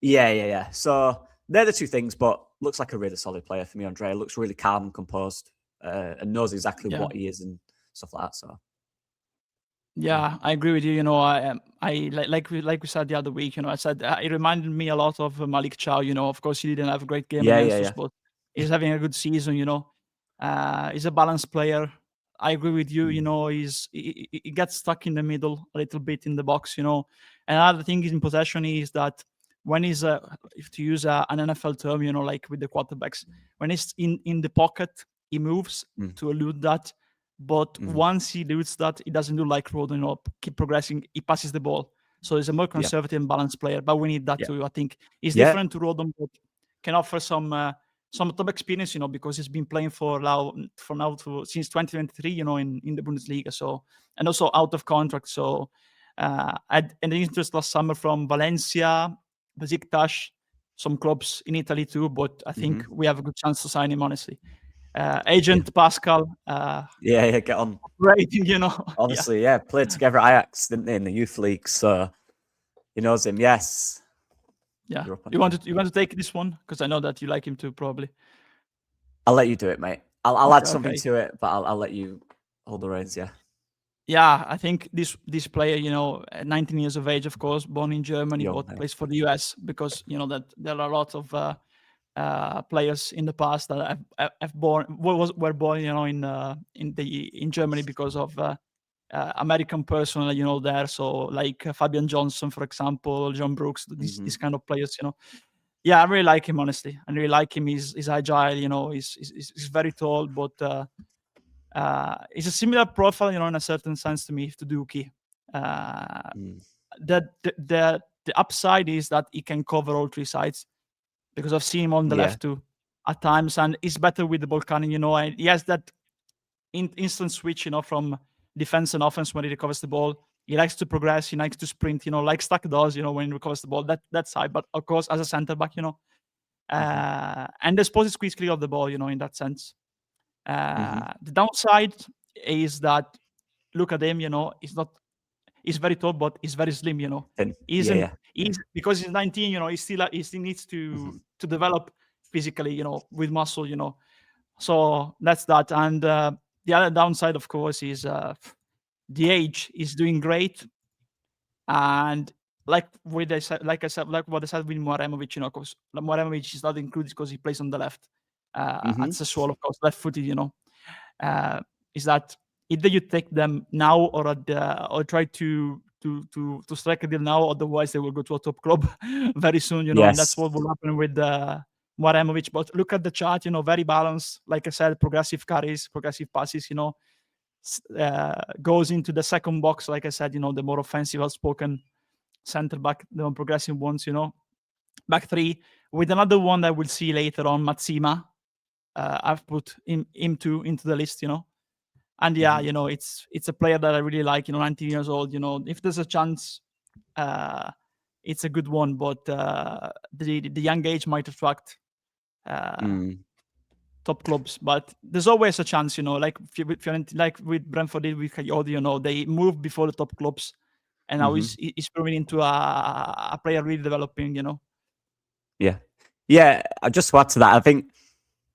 Yeah. So they're the two things, but looks like a really solid player for me, Andrea. Looks really calm and composed and knows exactly what he is and stuff like that. So yeah, I agree with you. You know, I like we said the other week. You know, I said it reminded me a lot of Malik Chow. You know, of course he didn't have a great game against us, but he's having a good season. You know, he's a balanced player. I agree with you. You know, he gets stuck in the middle a little bit in the box. You know, another thing in possession is that when he's if to use an NFL term, you know, like with the quarterbacks, when he's in the pocket, he moves to elude that. But once he eludes that, he doesn't do like Rodon, you know, keep progressing. He passes the ball. So he's a more conservative and balanced player. But we need that too. I think he's different to Rodon, but can offer some top experience, you know, because he's been playing since 2023, you know, in the Bundesliga. So, and also out of contract. So I had an interest last summer from Valencia, Besiktas, some clubs in Italy too. But I think we have a good chance to sign him, honestly. Agent Pascal. Get on. Rating, you know. Obviously, played together at Ajax, didn't they, in the youth league? So he knows him. Yes. Yeah. Europe on You it. want to take this one? Because I know that you like him too, probably. I'll let you do it, mate. I'll add something Okay. to it, but I'll let you hold the reins. Yeah. Yeah, I think this player, at 19 years of age, of course, born in Germany, Young, but yeah. plays for the US, because that there are a lot of players in the past that were born, in Germany because of American personnel, there. So like Fabian Johnson, for example, John Brooks, these kind of players. Yeah, I really like him, honestly. I really like him. He's agile. He's very tall, but it's a similar profile, in a certain sense to me, to Doekhi. The upside is that he can cover all three sides, because I've seen him on the left too at times, and he's better with the ball carrying, and he has that instant switch, from defense and offense when he recovers the ball. He likes to progress, he likes to sprint, like Stack does, when he recovers the ball, that side. But of course, as a center back, and the suppose squeeze clear of the ball, in that sense. The downside is that, look at him, he's very tall, but he's very slim, He's because he's 19, he still needs to develop physically, with muscle, So that's that. And the other downside, of course, is the age. Is doing great, and like what I said with Moramovic, because Moramovic is not included because he plays on the left. At Sassuolo, of course, left-footed. Is that either you take them now or try to strike a deal now, otherwise they will go to a top club very soon. And that's what will happen with Moramovic. But look at the chart, very balanced. Like I said, progressive carries, progressive passes, goes into the second box, like I said, the more offensive, outspoken center back, the more progressive ones, back three, with another one that we'll see later on, Matsima. I've put him into the list, and it's a player that I really like, 19 years old, if there's a chance, it's a good one, but the young age might attract top clubs, but there's always a chance, like with Brentford did with Coyote, they move before the top clubs, and now he's growing into a player really developing, Yeah. Just to add to that, I think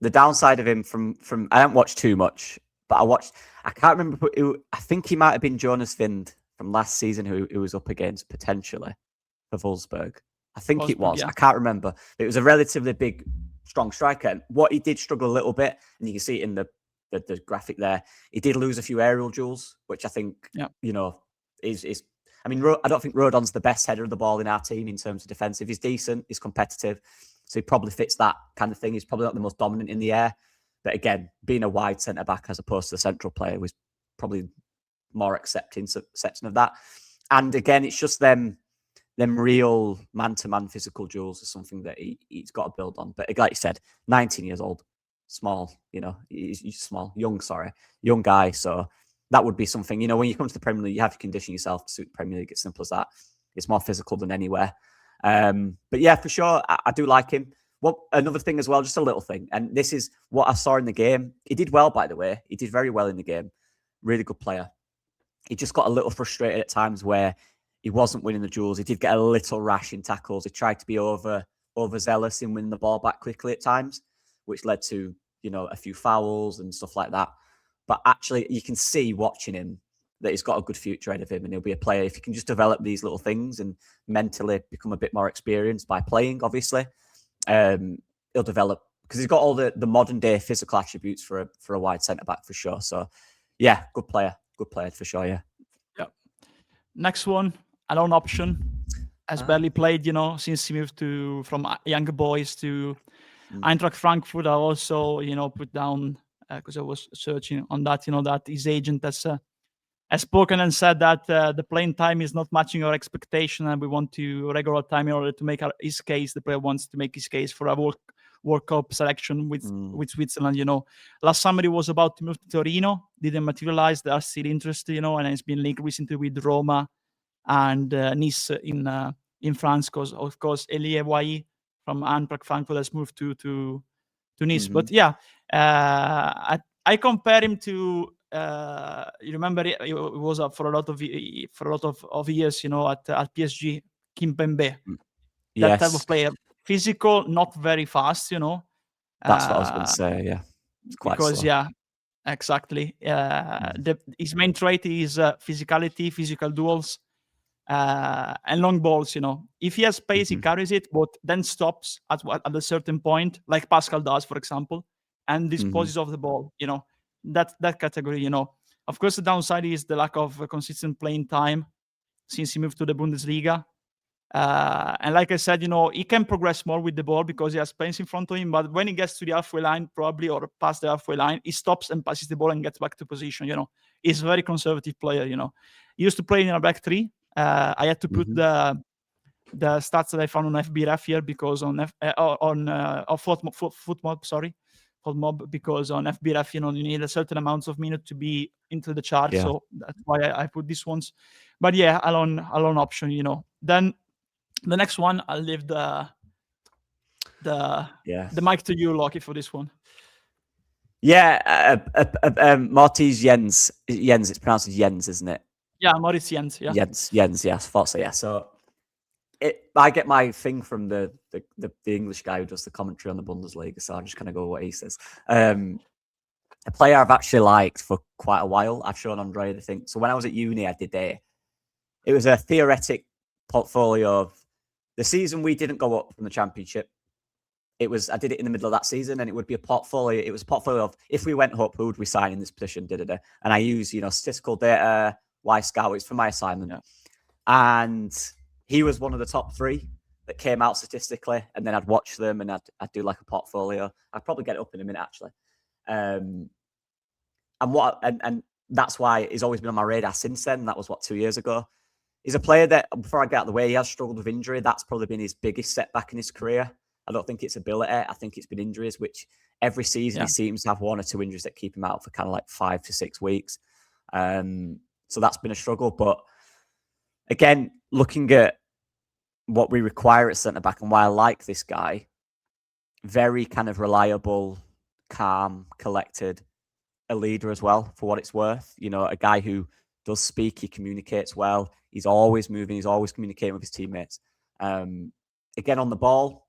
the downside of him from I haven't watched too much, but I can't remember. I think he might have been Jonas Vind from last season who was up against potentially for Wolfsburg. I think it was. Yeah. I can't remember. It was a relatively big, strong striker. And what he did struggle a little bit, and you can see it in the graphic there, he did lose a few aerial duels, which I think, is. I mean, I don't think Rodon's the best header of the ball in our team in terms of defensive. He's decent, he's competitive, so he probably fits that kind of thing. He's probably not the most dominant in the air. But again, being a wide centre-back as opposed to the central player was probably more accepting of that. And again, it's just them real man-to-man physical duels is something that he's got to build on. But like you said, 19 years old, small, he's small, young guy. So that would be something, when you come to the Premier League, you have to condition yourself to suit the Premier League. It's simple as that. It's more physical than anywhere. But yeah, for sure, I do like him. Well, another thing as well, just a little thing. And this is what I saw in the game. He did well, by the way. He did very well in the game. Really good player. He just got a little frustrated at times where he wasn't winning the duels. He did get a little rash in tackles. He tried to be overzealous in winning the ball back quickly at times, which led to, a few fouls and stuff like that. But actually, you can see watching him that he's got a good future ahead of him, and he'll be a player if he can just develop these little things and mentally become a bit more experienced by playing, obviously. He'll develop because he's got all the modern day physical attributes for a wide centre-back for sure. So yeah, good player for sure. Yeah. Next one, an own option, has barely played, since he moved from younger boys to Eintracht Frankfurt. I also, put down, because I was searching on that, that his agent has spoken and said that the playing time is not matching our expectation, and we want to regular time in order to make his case. The player wants to make his case for a World Cup selection with Switzerland. Last summer he was about to move to Torino, didn't materialize. They are still interested, and it's been linked recently with Roma and Nice in France, because of course Elie Wahi from Eintracht Frankfurt has moved to Nice. But yeah, I compare him to. You remember it was for a lot of years, at PSG, Kimpembe. that type Yes. of player. Physical, not very fast, you know. That's what I was going to say. Yeah, it's quite Because slow. yeah, exactly. His main trait is physicality, physical duels, and long balls. You know, if he has pace, he carries it, but then stops at a certain point, like Pascal does, for example, and disposes of the ball. You know, that category. You know, of course, the downside is the lack of consistent playing time since he moved to the Bundesliga. And like I said, you know, he can progress more with the ball because he has space in front of him. But when he gets to the halfway line, probably, or past the halfway line, he stops and passes the ball and gets back to position. You know, he's a very conservative player. You know, he used to play in a back three. I had to put the stats that I found on FBref here because on FootMob, sorry, FootMob, because on FBref, you know, you need a certain amount of minutes to be into the chart. Yeah. So that's why I put these ones. But yeah, alone option. You know, then. The next one, I'll leave the mic to you, Locky, for this one. Yeah, Moritz Jenz. Jenz, it's pronounced Jenz, isn't it? Yeah, Moritz Jenz. Yeah. Jenz. Yes, I thought so. Yeah. So I get my thing from the English guy who does the commentary on the Bundesliga. So I just kind of go with what he says. A player I've actually liked for quite a while. I've shown Andrea the thing. So when I was at uni, I did it was a theoretic portfolio of the season we didn't go up from the Championship. I did it in the middle of that season, and it would be a portfolio. It was a portfolio of if we went up, who would we sign in this position? And I use, you know, statistical data, Y-Scout. It's for my assignment. Yeah. And he was one of the top 3 that came out statistically, and then I'd watch them and I'd do like a portfolio. I'd probably get it up in a minute actually. And that's why he's always been on my radar since then. That was 2 years ago. He's a player that, before I get out of the way, he has struggled with injury. That's probably been his biggest setback in his career. I don't think it's ability. I think it's been injuries, which every season he seems to have 1 or 2 injuries that keep him out for kind of like 5 to 6 weeks. So that's been a struggle. But again, looking at what we require at centre-back and why I like this guy, very kind of reliable, calm, collected, a leader as well, for what it's worth. You know, a guy who does speak, he communicates well. He's always moving. He's always communicating with his teammates. Again, on the ball,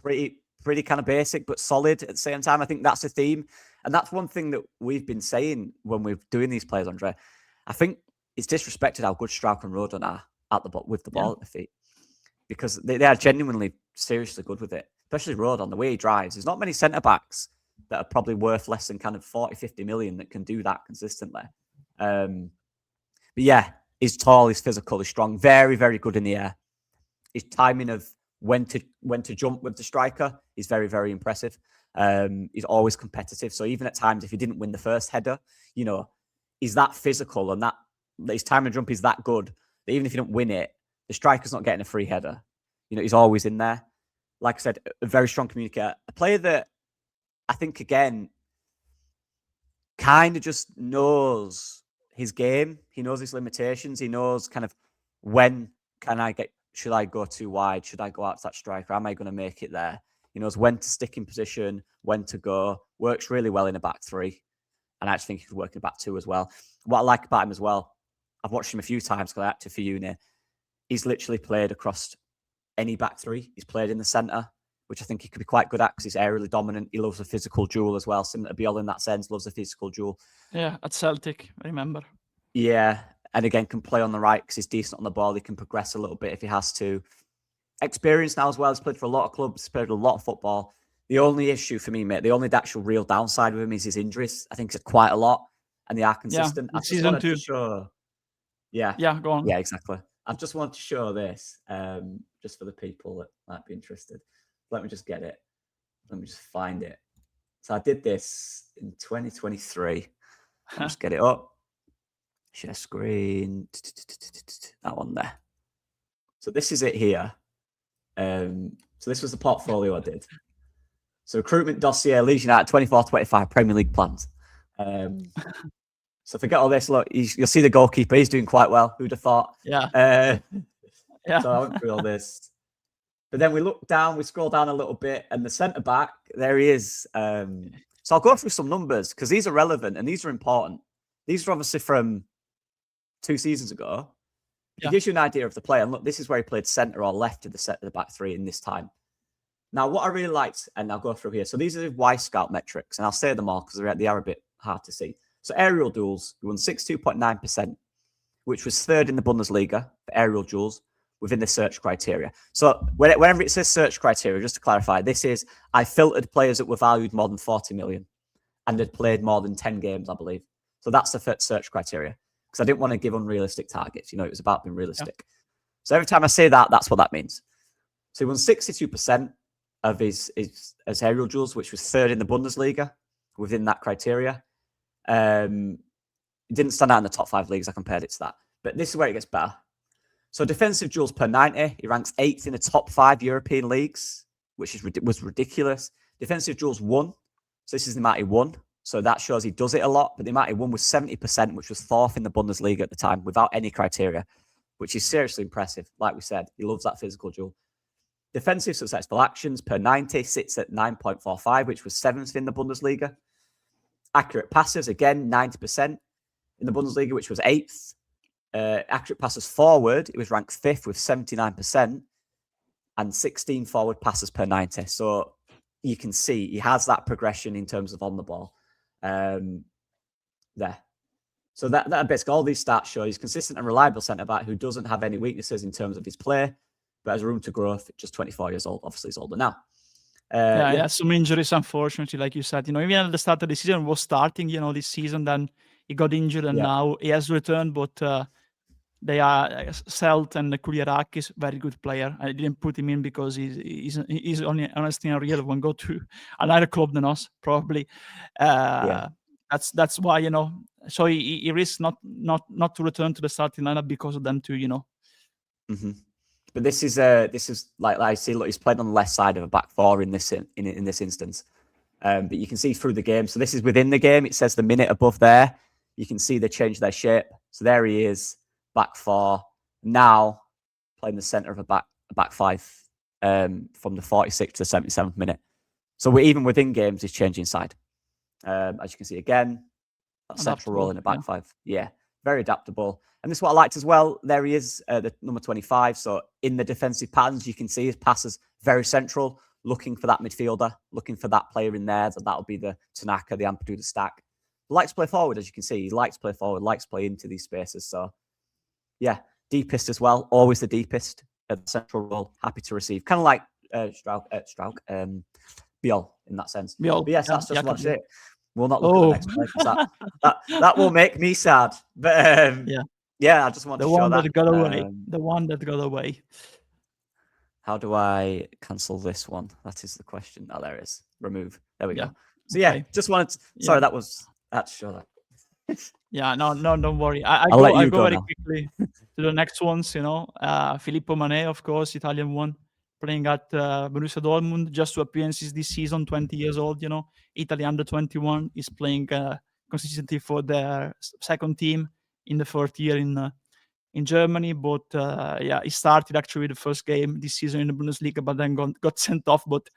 pretty kind of basic, but solid at the same time. I think that's a theme. And that's one thing that we've been saying when we're doing these players, Andrea. I think it's disrespected how good Strauch and Rodon are with the ball at the feet. Because they are genuinely, seriously good with it. Especially Rodon, the way he drives. There's not many centre-backs that are probably worth less than kind of 40, 50 million that can do that consistently. But yeah, he's tall, he's physical, he's strong, very, very good in the air. His timing of when to jump with the striker is very, very impressive. He's always competitive. So even at times, if he didn't win the first header, you know, he's that physical and that his timing jump is that good that even if you don't win it, the striker's not getting a free header. You know, he's always in there. Like I said, a very strong communicator. A player that I think, again, kind of just knows his game. He knows his limitations. He knows kind of when should I go too wide? Should I go out to that striker? Am I going to make it there? He knows when to stick in position, when to go. Works really well in a back 3. And I actually think he could work in a back 2 as well. What I like about him as well, I've watched him a few times because I acted for uni. He's literally played across any back 3. He's played in the centre, which I think he could be quite good at because he's aerially dominant. He loves a physical duel as well. Similar to Biol in that sense, loves a physical duel. Yeah, at Celtic, I remember. Yeah, and again, can play on the right because he's decent on the ball. He can progress a little bit if he has to. Experience now as well. He's played for a lot of clubs, he's played a lot of football. The only issue for me, mate, the only actual real downside with him is his injuries. I think it's quite a lot, and they are consistent. Yeah, I just wanted to show. Yeah. Yeah, go on. Yeah, exactly. I just want to show this just for the people that might be interested. Let me just get it. Let me just find it. So I did this in 2023. I'll just get it up. Share screen. That one there. So this is it here. So this was the portfolio I did. So recruitment dossier, Leeds United, 24-25 Premier League plans. So forget all this. Look, you'll see the goalkeeper. He's doing quite well. Who'd have thought? Yeah. Yeah. So I went through all this. But then we look down, we scroll down a little bit, and the centre-back, there he is. So I'll go through some numbers because these are relevant and these are important. These are obviously from 2 seasons ago. It gives you an idea of the player. And look, this is where he played centre or left of the back three in this time. Now, what I really liked, and I'll go through here. So these are the Y-Scout metrics, and I'll say them all because they are a bit hard to see. So aerial duels, he won 62.9%, which was third in the Bundesliga for aerial duels within the search criteria. So whenever it says search criteria, just to clarify, this is, I filtered players that were valued more than 40 million and had played more than 10 games, I believe. So that's the search criteria. Because I didn't want to give unrealistic targets. It was about being realistic. Yeah. So every time I say that, that's what that means. So he won 62% of his aerial duels, which was third in the Bundesliga within that criteria. It didn't stand out in the top 5 leagues. I compared it to that. But this is where it gets better. So defensive duels per 90, he ranks 8th in the top 5 European leagues, which was ridiculous. Defensive duels won. So this is the amount he won. So that shows he does it a lot. But the amount he won was 70%, which was 4th in the Bundesliga at the time, without any criteria, which is seriously impressive. Like we said, he loves that physical duel. Defensive successful actions per 90 sits at 9.45, which was 7th in the Bundesliga. Accurate passes, again, 90% in the Bundesliga, which was 8th. Accurate passes forward, it was ranked 5th with 79% and 16 forward passes per 90. So you can see he has that progression in terms of on the ball there. So that basically all these stats show he's consistent and reliable centre-back who doesn't have any weaknesses in terms of his play, but has room to growth. Just 24 years old. Obviously, he's older now. Yeah, some injuries, unfortunately, like you said. Even at the start of the season, was starting, this season, then he got injured and now he has returned, but they are Selt and Kulierakis, very good player. I didn't put him in because he's only honestly unreal when go to another club than us, probably. That's why, so he risks not to return to the starting lineup because of them too, Mm-hmm. But this is like I see. Look, he's played on the left side of a back four in this instance. But you can see through the game. So this is within the game. It says the minute above there. You can see they changed their shape. So there he is, back four. Now playing the centre of a back five from the 46th to the 77th minute. So we're even within games, he's changing side. As you can see again, that central role in a back five. Yeah, very adaptable. And this is what I liked as well. There he is, the number 25. So in the defensive patterns, you can see his passes very central, looking for that midfielder, looking for that player in there. So that'll be the Tanaka, the Ampadu, the Stack. He likes to play forward, as you can see. He likes to play forward, likes to play into these spaces. So yeah, deepest as well. Always the deepest at the central role. Happy to receive. Kind of like Biol in that sense. Biol. But yes, that's just much it. We'll not look at the next play because that will make me sad. But yeah, I just want to show that. The one that got away. How do I cancel this one? That is the question. Oh, there it is. Remove. There we go. So yeah, just wanted to, sorry, that was that show that. Yeah, no, don't worry. I'll go very quickly to the next ones, Filippo Mane, of course, Italian one, playing at Borussia Dortmund, just 2 appearances this season, 20 years old, Italy under 21, is playing consistently for their second team in the 4th year in Germany. But he started actually the first game this season in the Bundesliga, but then got sent off. But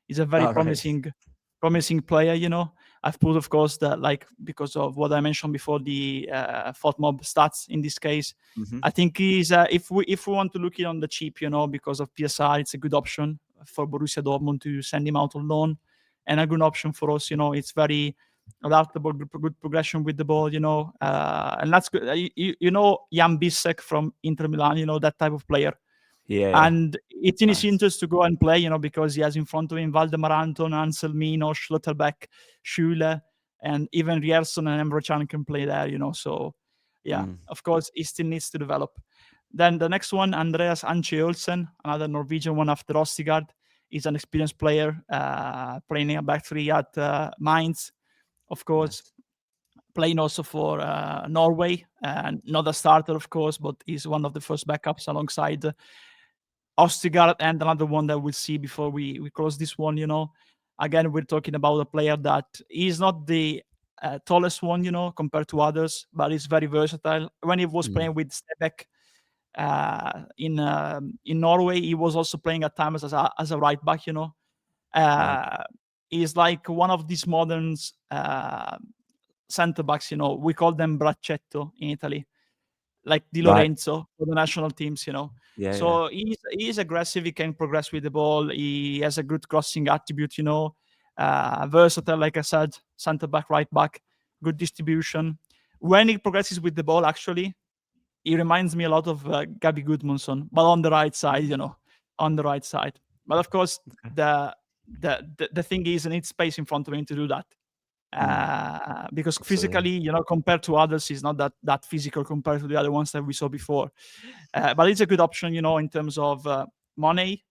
he's a very promising player, I've put, of course, that because of what I mentioned before, the FOTMob stats in this case. Mm-hmm. I think he's if we want to look it on the cheap, because of PSR, it's a good option for Borussia Dortmund to send him out on loan, and a good option for us. It's very adaptable, good progression with the ball, and that's good. Jan Bissek from Inter Milan, that type of player. Yeah, and it's in his interest to go and play, because he has in front of him Valdemar Anton, Ansel Mino, Schlotterbeck, Schüle, and even Rierson and Emre Can can play there, So, of course, he still needs to develop. Then the next one, Andreas Hanche-Olsen, another Norwegian one after Ostigard. He's an experienced player, playing a back three at Mainz, of course. Nice. Playing also for Norway, and not a starter, of course, but he's one of the first backups alongside Ostigard, and another one that we'll see before we close this one, Again, we're talking about a player that is not the tallest one, compared to others, but he's very versatile. When he was playing with Stabæk in Norway, he was also playing at times as a right back, He's like one of these moderns centre backs, we call them braccetto in Italy. like Di Right. Lorenzo for the national teams, Yeah. So he's aggressive. He can progress with the ball. He has a good crossing attribute, versatile, like I said, center back, right back, good distribution. When he progresses with the ball, actually, he reminds me a lot of Gabby Goodmanson, but on the right side, on the right side. But of course, Okay. the thing is, I need space in front of him to do that. Because Absolutely. physically, compared to others, he's not that physical compared to the other ones that we saw before. But it's a good option, in terms of money,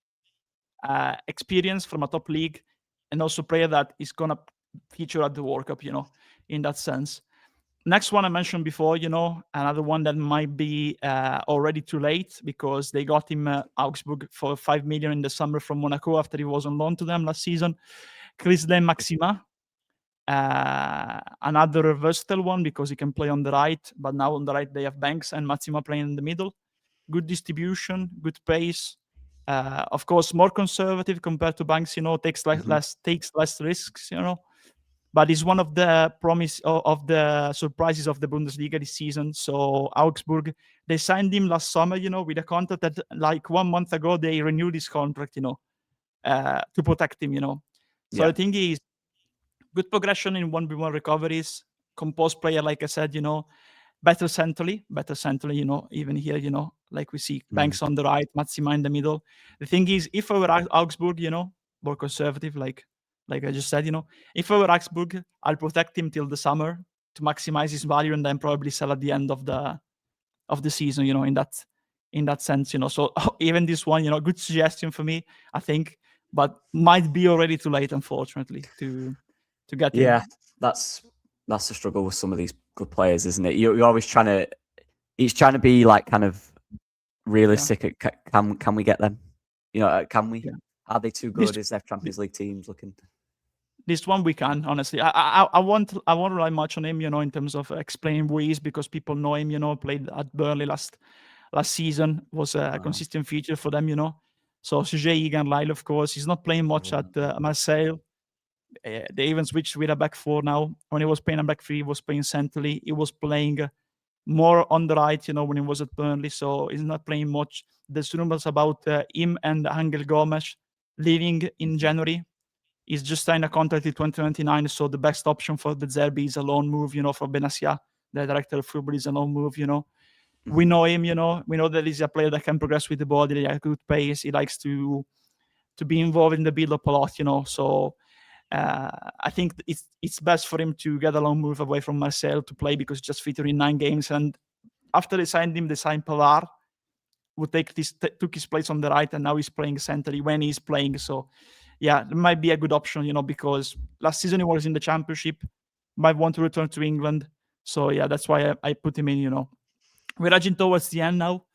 experience from a top league, and also player that is gonna feature at the World Cup, in that sense. Next one I mentioned before, another one that might be already too late because they got him Augsburg for 5 million in the summer from Monaco after he was on loan to them last season. Chrislain Matsima, another versatile one because he can play on the right, but now on the right they have Banks and Matsima playing in the middle. Good distribution, good pace. Of course, more conservative compared to Banks. Takes less risks. But he's one of the promise of the surprises of the Bundesliga this season. So Augsburg, they signed him last summer. With a contract that like 1 month ago they renewed his contract. To protect him. So I think he's good progression in 1v1 recoveries, composed player, like I said, better centrally, even here, like we see Banks on the right, Matsima in the middle. The thing is, if I were Augsburg, more conservative, like I just said, if I were Augsburg, I'll protect him till the summer to maximize his value and then probably sell at the end of the season, in that sense, So even this one, good suggestion for me, I think, but might be already too late, unfortunately, to get him. Yeah, that's the struggle with some of these good players, isn't it? You're always trying to be like kind of realistic. Can we get them? Can we? Yeah. Are they too good? Is their Champions League teams looking? This one we can, honestly. I won't rely much on him, in terms of explaining who he is because people know him, played at Burnley last season, was a consistent feature for them, So Sujet Egan-Riley, of course, he's not playing much at Marseille. They even switched with a back four now. When he was playing a back three, he was playing centrally. He was playing more on the right, when he was at Burnley, so he's not playing much. There's rumors about him and Angel Gomes leaving in January. He's just signed a contract in 2029, so the best option for the Zerbi is a loan move, for Benassia, the director of football, is a loan move, We know him, we know that he's a player that can progress with the ball, he has good pace, he likes to be involved in the build-up a lot, So I think it's best for him to get a loan move away from Marseille to play because just featured in 9 games. And after they signed him, they signed Pavard, who took his place on the right, and now he's playing centrally when he's playing. So, yeah, it might be a good option, because last season he was in the Championship, might want to return to England. So, yeah, that's why I put him in, We're edging towards the end now.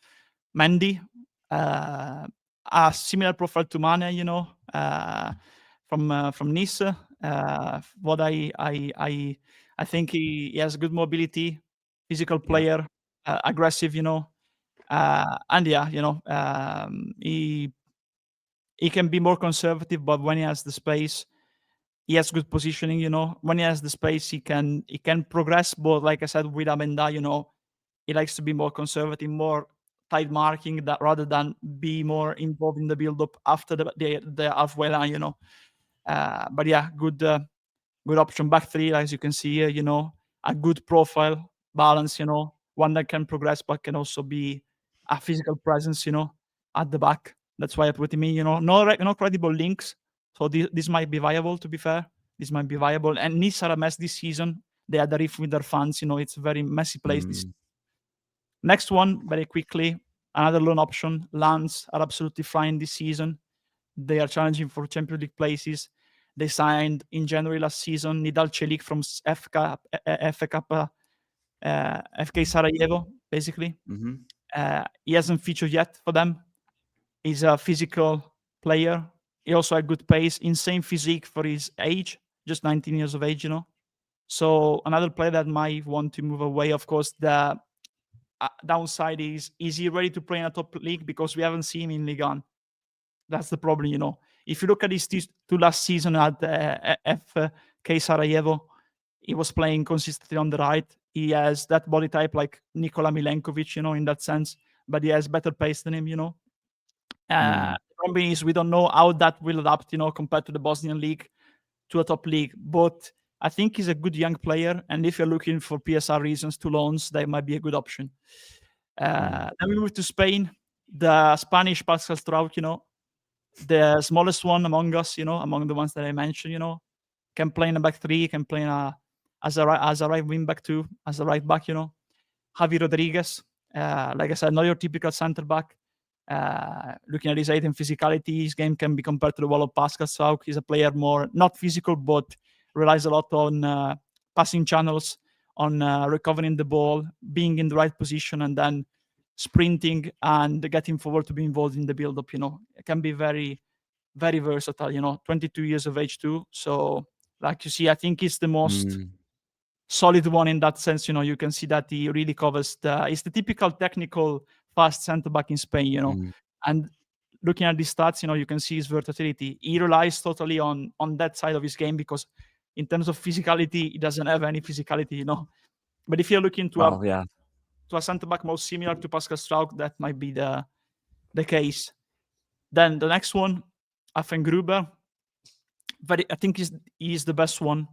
Mendy, a similar profile to Mane, from Nice. What I think he has good mobility, physical player, aggressive, and yeah, he can be more conservative, but when he has the space, he has good positioning. When he has the space, he can progress. But like I said, with Amenda, he likes to be more conservative, more tight marking, that rather than be more involved in the build-up after the halfway line. But yeah, good option. Back three, as you can see here, a good profile, balance, one that can progress but can also be a physical presence, at the back. That's why I put him in, no credible links. So this might be viable, to be fair. This might be viable. And Nice are a mess this season. They had a riff with their fans, it's a very messy place. Next one, very quickly, another loan option. Lens are absolutely fine this season. They are challenging for Champions League places. They signed in January last season Nidal Celik from FK Sarajevo, basically. He hasn't featured yet for them. He's a physical player. He also had good pace, insane physique for his age, just 19 years of age, So another player that might want to move away. Of course, the downside is he ready to play in a top league? Because we haven't seen him in Ligue 1. That's the problem, If you look at his 2 last season at FK Sarajevo, he was playing consistently on the right. he has that body type like Nikola Milenkovic, in that sense, but he has better pace than him, The problem is we don't know how that will adapt, compared to the Bosnian league, to a top league. But I think he's a good young player, and if you're looking for PSR reasons to loans, that might be a good option. Then we move to Spain. The Spanish Pascal Struijk, the smallest one among us, among the ones that I mentioned, can play in a back three, can play as a right wing back too, as a right back, Javi Rodriguez, like I said, not your typical center back. Looking at his height and physicality, his game can be compared to the wall of Pascal Struijk. He's a player more not physical, but relies a lot on passing channels, on recovering the ball, being in the right position, and then sprinting and getting forward to be involved in the build-up. It can be very, very versatile. 22 years of age too. So, like you see, I think he's the most solid one in that sense. You can see that he really covers he's the typical technical fast center back in Spain. And looking at these stats, you can see his versatility. He relies totally on that side of his game, because in terms of physicality, he doesn't have any physicality. But if you're looking to a center back most similar to Pascal Struijk, that might be the case. Then the next one, Afen Gruber. But I think he's the best one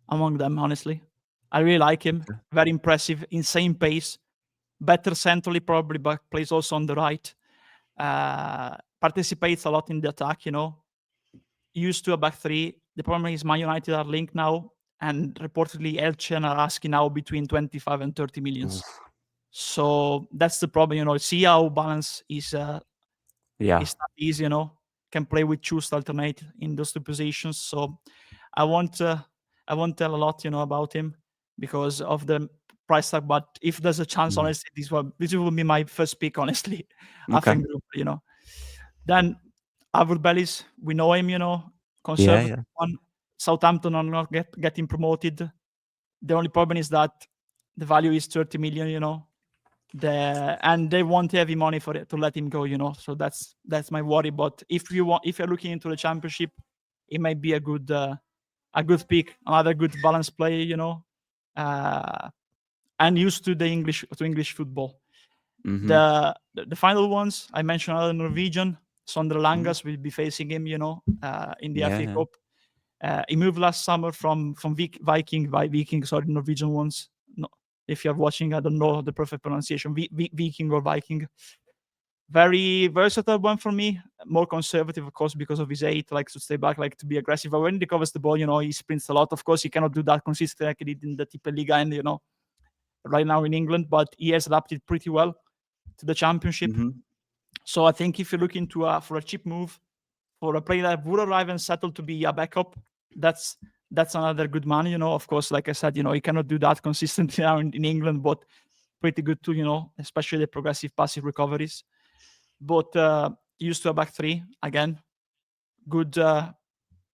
among them, honestly. I really like him. Very impressive, insane pace. Better centrally probably, but plays also on the right. Participates a lot in the attack, Used to a back three. The problem is Man United are linked now, and reportedly Elche are asking now between 25 and 30 millions. So that's the problem, See how balance is not easy, Can play with choose to alternate in those two positions. So I won't tell a lot, about him because of the price tag. But if there's a chance, honestly, this will be my first pick, honestly. I think, Then Harwood-Bellis, we know him, conservative one. Southampton are not getting promoted. The only problem is that the value is 30 million, and they want heavy money for it to let him go, So that's my worry. But if you're looking into the Championship, it might be a good pick, another good balanced player, and used to English football. The final ones I mentioned, another Norwegian, Sondre Langas will be facing him, in the FA Cup. He moved last summer from Viking, Norwegian ones. No, if you're watching, I don't know the perfect pronunciation, Viking or Viking. Very versatile one for me. More conservative, of course, because of his height. Likes to stay back, like to be aggressive. But when he covers the ball, he sprints a lot. Of course, he cannot do that consistently like he did in the Tippe Liga and right now in England. But he has adapted pretty well to the Championship. So I think if you're looking for a cheap move, for a player that would arrive and settle to be a backup, that's another good man. Of course, like I said, he cannot do that consistently now in England, but pretty good too. Especially the progressive passive recoveries. But used to a back three again. Good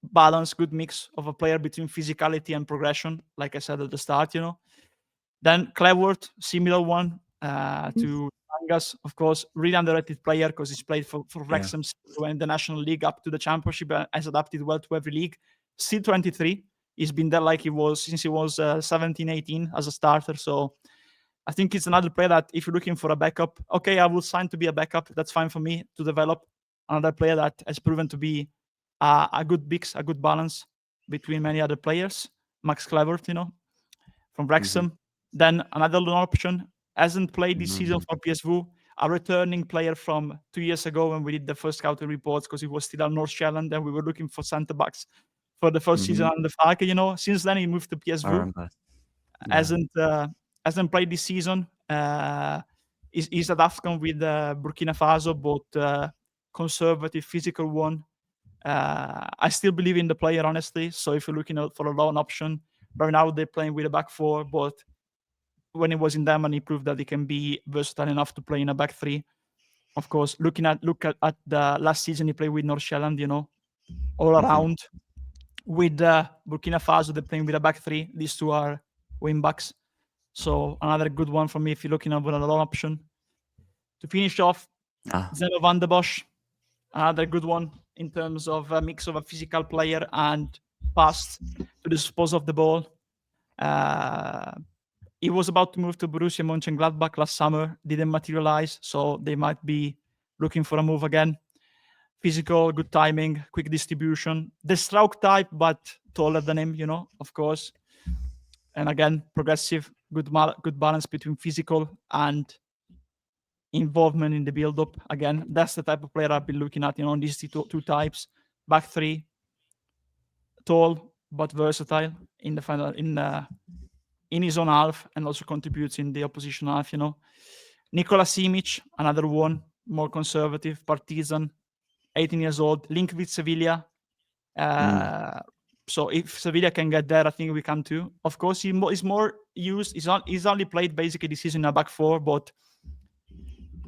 balance, good mix of a player between physicality and progression, like I said at the start. Then Cleworth, similar one to Langas, of course, really underrated player because he's played for Wrexham in the National League up to the Championship and has adapted well to every league. Still 23. He's been there like he was since he was 17, 18 as a starter. So I think it's another player that if you're looking for a backup, okay, I will sign to be a backup. That's fine for me to develop. Another player that has proven to be a good mix, a good balance between many other players. Max Cleworth, from Wrexham. Then another loan option, hasn't played this season for PSV, a returning player from 2 years ago when we did the first scouting reports because he was still at North Shetland and we were looking for centre backs for the first season under Farke. Since then he moved to PSV. Hasn't played this season. He's at AFCON with Burkina Faso, but conservative, physical one. I still believe in the player, honestly. So if you're looking for a loan option, right now they're playing with a back four, but when he was in Denmark, he proved that he can be versatile enough to play in a back three. Of course, look at the last season he played with North Shetland, all around. With Burkina Faso, they're playing with a back three. These two are wing backs. So another good one for me if you're looking for a loan option. To finish off, Zeno Van Den Bosch, another good one in terms of a mix of a physical player and fast to dispose of the ball. he was about to move to Borussia Mönchengladbach last summer, didn't materialize, so they might be looking for a move again. Physical, good timing, quick distribution. The Strauch type, but taller than him, of course. And again, progressive, good balance between physical and involvement in the build-up. Again, that's the type of player I've been looking at, these two types. Back three, tall but versatile in the final, in his own half, and also contributes in the opposition half. Nikola Simic, another one, more conservative, Partizan, 18 years old, linked with Sevilla. So if Sevilla can get there, I think we can too. Of course, he's more used. He's only played basically this season in a back four, but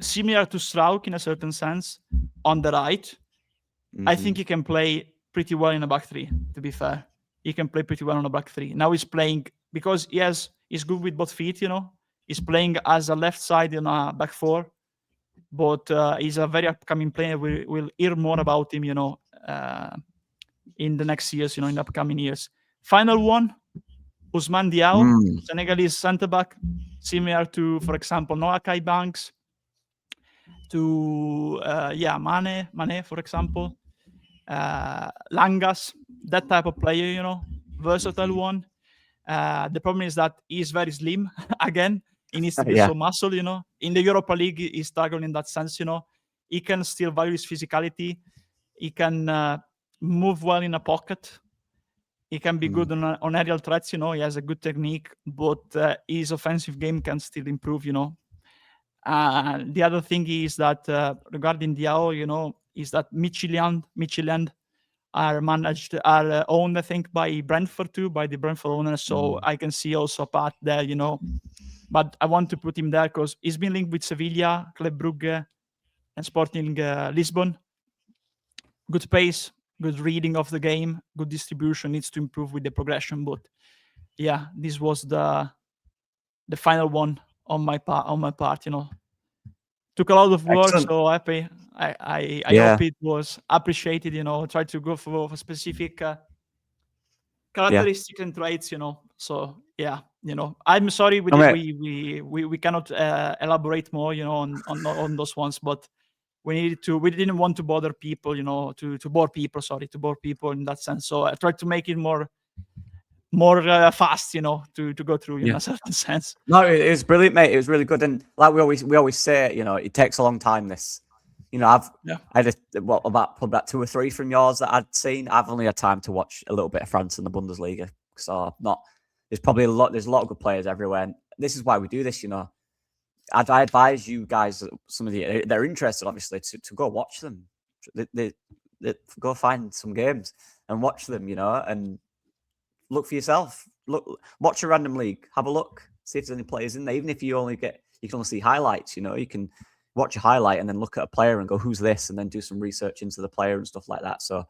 similar to Strauch in a certain sense on the right. I think he can play pretty well in a back three, to be fair. He can play pretty well on a back three. Now he's playing, because he's good with both feet, He's playing as a left side in a back four, but he's a very upcoming player. We'll hear more about him, in the next years, in the upcoming years. Final one, Ousmane Diao, Senegalese centre-back, similar to, for example, Noahkai Banks, to Mane, for example, Langas, that type of player, versatile one. The problem is that he's very slim. Again, he needs to be so muscle, In the Europa League, he's struggling in that sense, He can still value his physicality. He can move well in a pocket. He can be good on aerial threats, He has a good technique, but his offensive game can still improve, The other thing is that regarding Diao, is that Midtjylland are owned, I think, by Brentford too, by the Brentford owners. So I can see also a part there, But I want to put him there because he's been linked with Sevilla, Club Brugge, and Sporting Lisbon. Good pace, good reading of the game, good distribution. Needs to improve with the progression, but yeah, this was the final one on my part. Took a lot of work. Excellent. So happy. I hope it was appreciated. Try to go for specific characteristics and traits. So yeah, I'm sorry we cannot elaborate more. On those ones, but we needed to. We didn't want to bother people. To bore people. Sorry, to bore people in that sense. So I tried to make it more fast, to go through in a certain sense. No, it was brilliant, mate. It was really good, and like we always say, it takes a long time. This, I had about 2 or 3 from yours that I'd seen. I've only had time to watch a little bit of France and the Bundesliga, so there's probably a lot of good players everywhere, and this is why we do this. I advise you guys, some of they're interested, obviously, to go watch them. They go find some games and watch them, and look for yourself. Watch a random league. Have a look. See if there's any players in there. Even if you can only see highlights. You can watch a highlight and then look at a player and go, "Who's this?" and then do some research into the player and stuff like that. So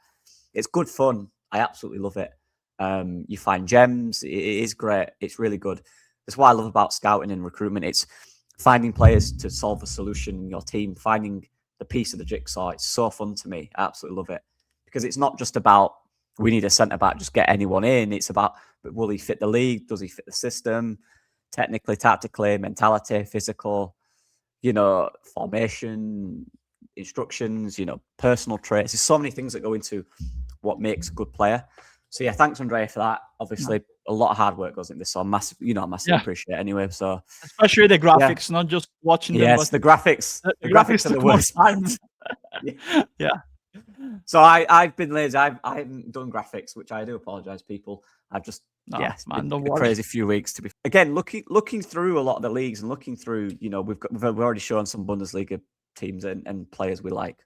it's good fun. I absolutely love it. You find gems. It is great. It's really good. That's what I love about scouting and recruitment. It's finding players to solve a solution in your team. Finding the piece of the jigsaw. It's so fun to me. I absolutely love it because it's not just about, we need a centre-back, just get anyone in. It's about, will he fit the league? Does he fit the system? Technically, tactically, mentality, physical, formation, instructions, personal traits. There's so many things that go into what makes a good player. So yeah, thanks, Andrea, for that. Obviously, a lot of hard work goes into this. So I massively appreciate it anyway. So especially the graphics, not just watching them. Yes, the graphics. The graphics are the worst. Yeah. So I've been lazy. I haven't done graphics, which I do apologize, people. I've just been a crazy few weeks to be. Again, looking through a lot of the leagues and looking through, we've already shown some Bundesliga teams and players we like.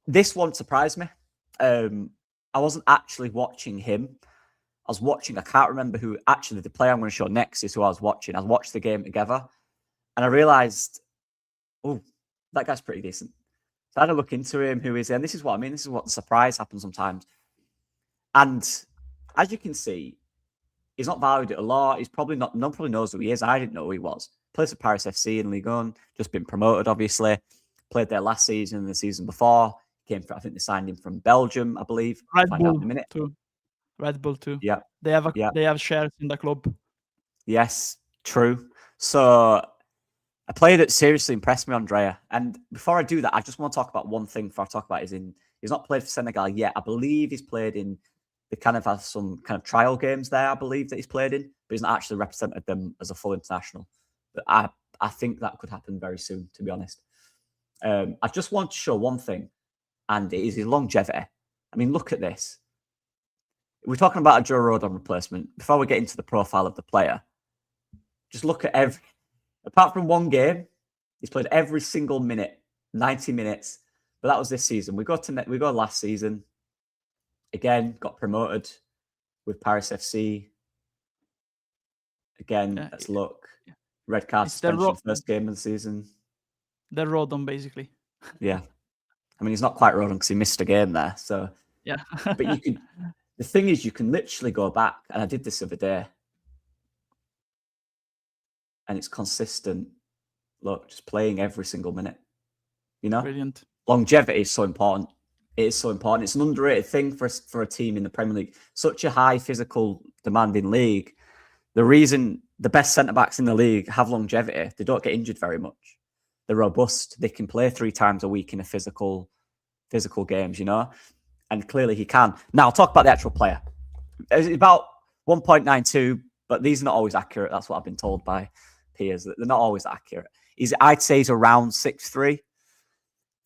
This one surprised me. I wasn't actually watching him. I can't remember who actually the player I'm going to show next is who I was watching. I watched the game together, and I realized, oh, that guy's pretty decent. So I had to look into him, who is, and this is what I mean. This is what the surprise happens sometimes. And as you can see, he's not valued at a lot. He's probably not, no one probably knows who he is. I didn't know who he was. Plays for Paris FC in Ligue 1, just been promoted, obviously. Played there last season and the season before. Came from, I think they signed him from Belgium, I believe. Red Bull too. Yeah. They have shares in the club. Yes, true. So a player that seriously impressed me, Andrea. And before I do that, I just want to talk about one thing before I talk about he's not played for Senegal yet. I believe he's played in, they kind of have some kind of trial games there, I believe that he's played in, but he's not actually represented them as a full international. But I think that could happen very soon, to be honest. I just want to show one thing, and it is his longevity. I mean, look at this. We're talking about a Joe Rodon replacement. Before we get into the profile of the player, just look at apart from one game, he's played every single minute, 90 minutes. But that was this season. We go last season. Again, got promoted with Paris FC. Again, let's look. Red card suspension, first game of the season. They're Rodon, basically. Yeah. I mean, he's not quite Rodon because he missed a game there. So, yeah. But the thing is, you can literally go back, and I did this the other day, and it's consistent. Look, just playing every single minute. You know? Brilliant. Longevity is so important. It is so important. It's an underrated thing for a team in the Premier League. Such a high physical demanding league. The reason the best centre-backs in the league have longevity, they don't get injured very much. They're robust. They can play 3 times a week in a physical games, you know? And clearly he can. Now, I'll talk about the actual player. It's about 1.92, but these are not always accurate. That's what I've been told by peers. They're not always accurate. I'd say he's around 6'3".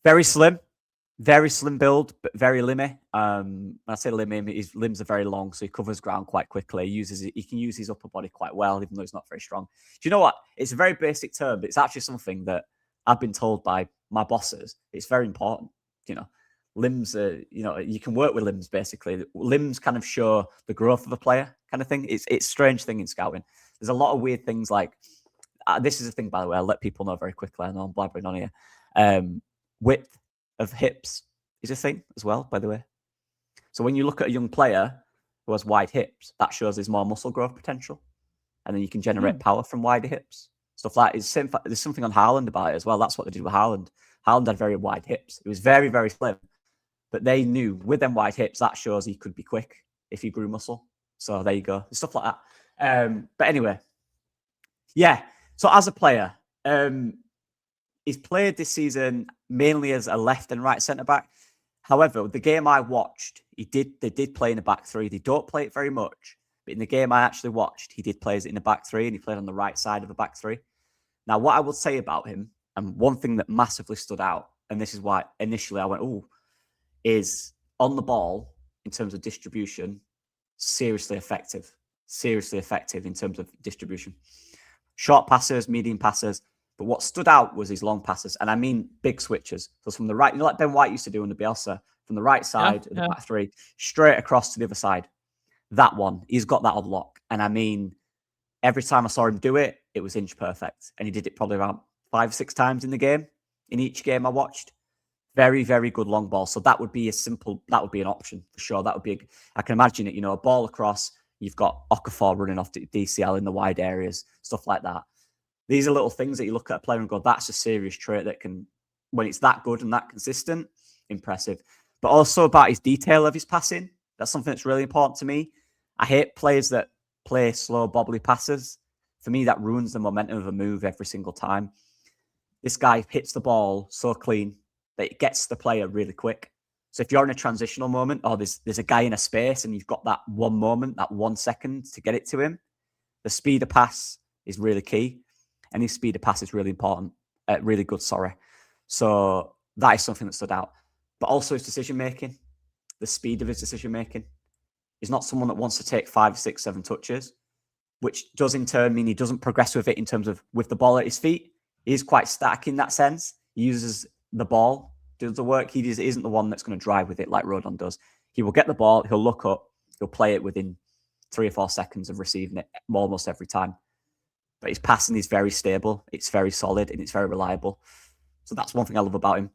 Very slim build, but very limmy. When I say limmy, his limbs are very long, so he covers ground quite quickly. He can use his upper body quite well, even though he's not very strong. Do you know what? It's a very basic term, but it's actually something that I've been told by my bosses. It's very important. You know, limbs are, you can work with limbs, basically. Limbs kind of show the growth of a player, kind of thing. It's a strange thing in scouting. There's a lot of weird things like, this is a thing, by the way, I'll let people know very quickly. I know I'm blabbering on here. Width of hips is a thing as well, by the way. So when you look at a young player who has wide hips, that shows there's more muscle growth potential. And then you can generate power from wider hips. Stuff like there's something on Haaland about it as well. That's what they did with Haaland. Haaland had very wide hips. It was very, very slim. But they knew with them wide hips, that shows he could be quick if he grew muscle. So there you go. Stuff like that. But anyway, yeah. So as a player, he's played this season mainly as a left and right centre-back. However, the game I watched, they did play in a back 3. They don't play it very much. But in the game I actually watched, he did play in a back 3, and he played on the right side of a back 3. Now, what I would say about him, and one thing that massively stood out, and this is why initially I went, is on the ball, in terms of distribution, seriously effective in terms of distribution. Short passes, medium passes, but what stood out was his long passes, and I mean big switches. So from the right, like Ben White used to do under Bielsa, from the right side of the back 3, straight across to the other side. That one, he's got that on lock. And I mean, every time I saw him do it, it was inch perfect. And he did it probably around 5-6 times in the game. In each game I watched. Very, very good long ball. So that would be an option for sure. That would be, I can imagine it, a ball across, you've got Okafor running off DCL in the wide areas, stuff like that. These are little things that you look at a player and go, that's a serious trait that can, when it's that good and that consistent, impressive. But also about his detail of his passing. That's something that's really important to me. I hate players that play slow, bobbly passes. For me, that ruins the momentum of a move every single time. This guy hits the ball so clean that it gets the player really quick. So if you're in a transitional moment, or there's a guy in a space and you've got that one moment, that 1 second to get it to him, the speed of pass is really key. And his speed of pass is really important. Really good, sorry. So that is something that stood out. But also his decision-making, the speed of his decision-making. He's not someone that wants to take 5, 6, 7 touches, which does in turn mean he doesn't progress with it in terms of with the ball at his feet. He is quite static in that sense. He uses the ball, does the work. He isn't the one that's going to drive with it like Rodon does. He will get the ball, he'll look up, he'll play it within 3 or 4 seconds of receiving it almost every time. But his passing is very stable, it's very solid, and it's very reliable. So that's one thing I love about him.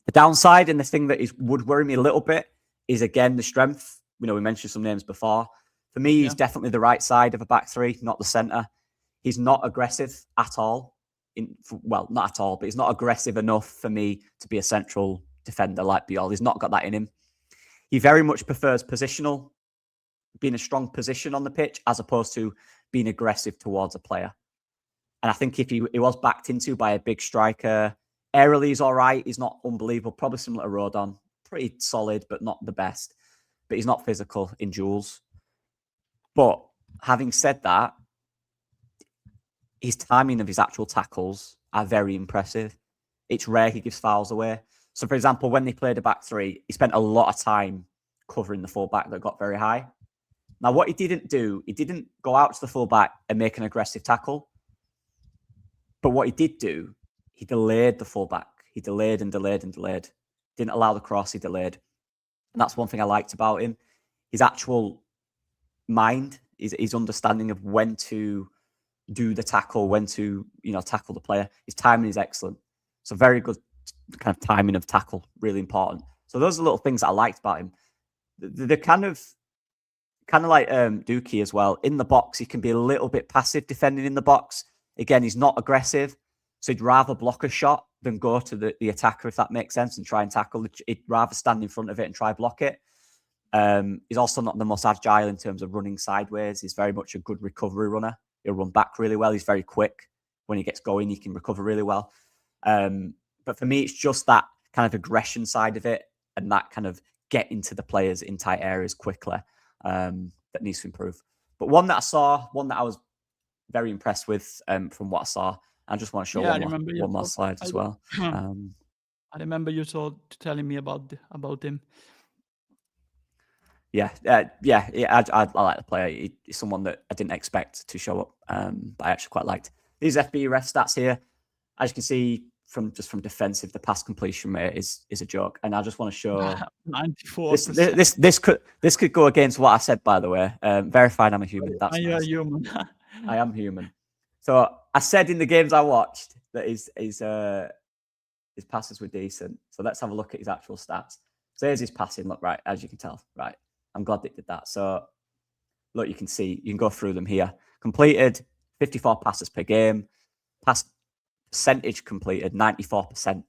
The downside and the thing that would worry me a little bit is, again, the strength. We mentioned some names before. For me, he's definitely the right side of a back 3, not the centre. He's not aggressive at all. Not at all, but he's not aggressive enough for me to be a central defender like Biol. He's not got that in him. He very much prefers positional being a strong position on the pitch as opposed to being aggressive towards a player. And I think if he was backed into by a big striker, aerially he's all right. He's not unbelievable. Probably similar to Rodon. Pretty solid, but not the best. But he's not physical in duels. But having said that, his timing of his actual tackles are very impressive. It's rare he gives fouls away. So, for example, when they played a back three, he spent a lot of time covering the fullback that got very high. Now, what he didn't do, he didn't go out to the fullback and make an aggressive tackle. But what he did do, he delayed the fullback. He delayed and delayed and delayed. Didn't allow the cross, he delayed. And that's one thing I liked about him. His actual mind, his understanding of when to do the tackle, when to, tackle the player. His timing is excellent. So very good kind of timing of tackle, really important. So those are little things that I liked about him. The kind of like Doekhi as well. In the box, he can be a little bit passive defending in the box. Again, he's not aggressive. So he'd rather block a shot than go to the attacker, if that makes sense, and try and tackle. He'd rather stand in front of it and try block it. He's also not the most agile in terms of running sideways. He's very much a good recovery runner. He'll run back really well. He's very quick. When he gets going, he can recover really well. But for me, it's just that kind of aggression side of it and that kind of get into the players in tight areas quickly that needs to improve. But one that I was very impressed with from what I saw. I just want to show one more slide as well. I remember you telling me about him. I like the player. He's someone that I didn't expect to show up, but I actually quite liked. These FB ref stats here, as you can see from defensive, the pass completion rate is a joke, and I just want to show 94%. This could go against what I said, by the way. Verified, I'm a human. That's nice. Human. I am human. So I said in the games I watched that his passes were decent. So let's have a look at his actual stats. So here's his passing. Look, right, as you can tell, right. I'm glad they did that. So look, you can go through them here. Completed 54 passes per game. Pass percentage completed 94%. And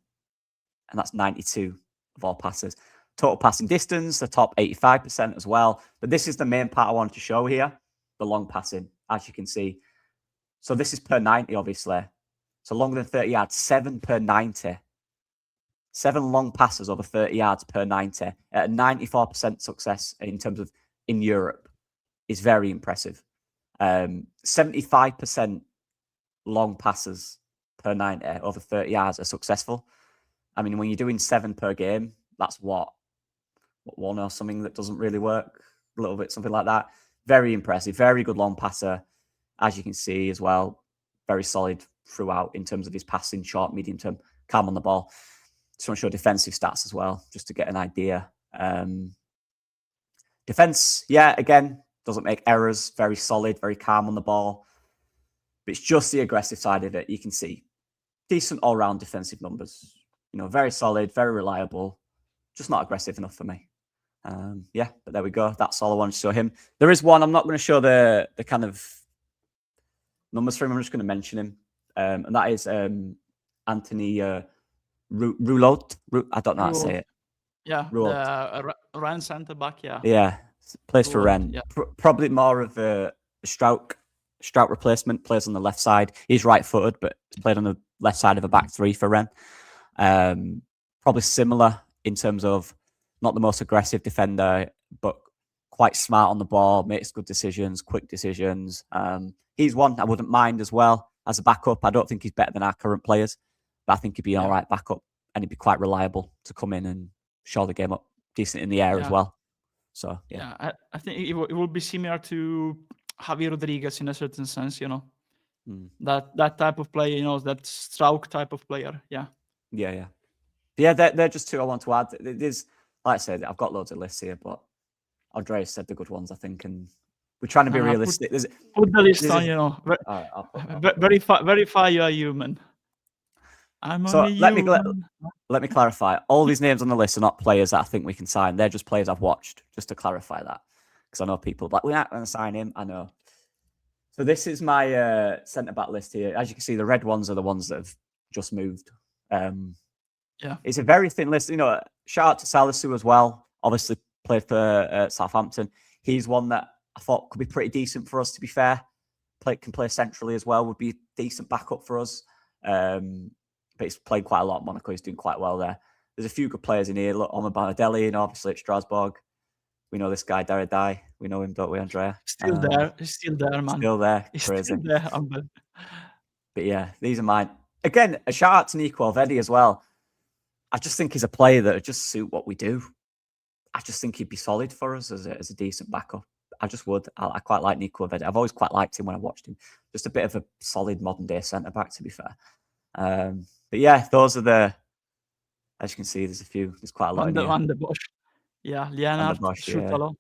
that's 92 of all passes. Total passing distance, the top 85% as well. But this is the main part I wanted to show here. The long passing, as you can see. So this is per 90, obviously. So longer than 30 yards, 7 per 90. 7 long passes over 30 yards per 90 at a 94% success in terms of in Europe is very impressive. 75% long passes per 90 over 30 yards are successful. I mean, when you're doing 7 per game, that's what one or something that doesn't really work. A little bit, something like that. Very impressive. Very good long passer, as you can see as well. Very solid throughout in terms of his passing, short, medium term, calm on the ball. Just want to show defensive stats as well, just to get an idea. Defense, again, doesn't make errors. Very solid, very calm on the ball. But it's just the aggressive side of it. You can see decent all-round defensive numbers. Very solid, very reliable. Just not aggressive enough for me. But there we go. That's all I wanted to show him. There is one. I'm not going to show the kind of numbers for him. I'm just going to mention him. And that is Anthony Rouleau. I don't know how to say it. Yeah, the Rennes centre back. Yeah, plays for Rennes. Yeah. Probably more of a Strout replacement. Plays on the left side. He's right-footed, but played on the left side of a back three for Rennes. Probably similar in terms of not the most aggressive defender, but quite smart on the ball, makes good decisions, quick decisions. He's one I wouldn't mind as well as a backup. I don't think he's better than our current players, but I think he'd be an all right backup, and he'd be quite reliable to come in and show the game up decent in the air as well. So I think it will be similar to Javi Rodriguez in a certain sense, that type of player, that Strouk type of player. Yeah, they're just two I want to add. There's, like I said, I've got loads of lists here, but Andreas said the good ones, I think, and we're trying to be realistic. Put the list on, verify you are human. Let me clarify. All these names on the list are not players that I think we can sign. They're just players I've watched, just to clarify that. Because I know people like, we're not going to sign him. I know. So this is my centre-back list here. As you can see, the red ones are the ones that have just moved. It's a very thin list. Shout out to Salisu as well. Obviously played for Southampton. He's one that I thought could be pretty decent for us, to be fair. Can play centrally as well, would be a decent backup for us. But he's played quite a lot at Monaco. He's doing quite well there. There's a few good players in here. Look, Oumar Banadelli, and obviously at Strasbourg. We know this guy, Dai. We know him, don't we, Andrea? Still there. He's still there, man. Still there. He's Crazy. still there. But yeah, these are mine. Again, a shout out to Nico Elvedi as well. I just think he's a player that would just suit what we do. I just think he'd be solid for us as a decent backup. I just would. I quite like Nico Elvedi. I've always quite liked him when I watched him. Just a bit of a solid modern day centre back, to be fair. But yeah, those are the. As you can see, there's a few. There's quite a lot. Van Den Bosch. Yeah, Lienhard, Schutalo,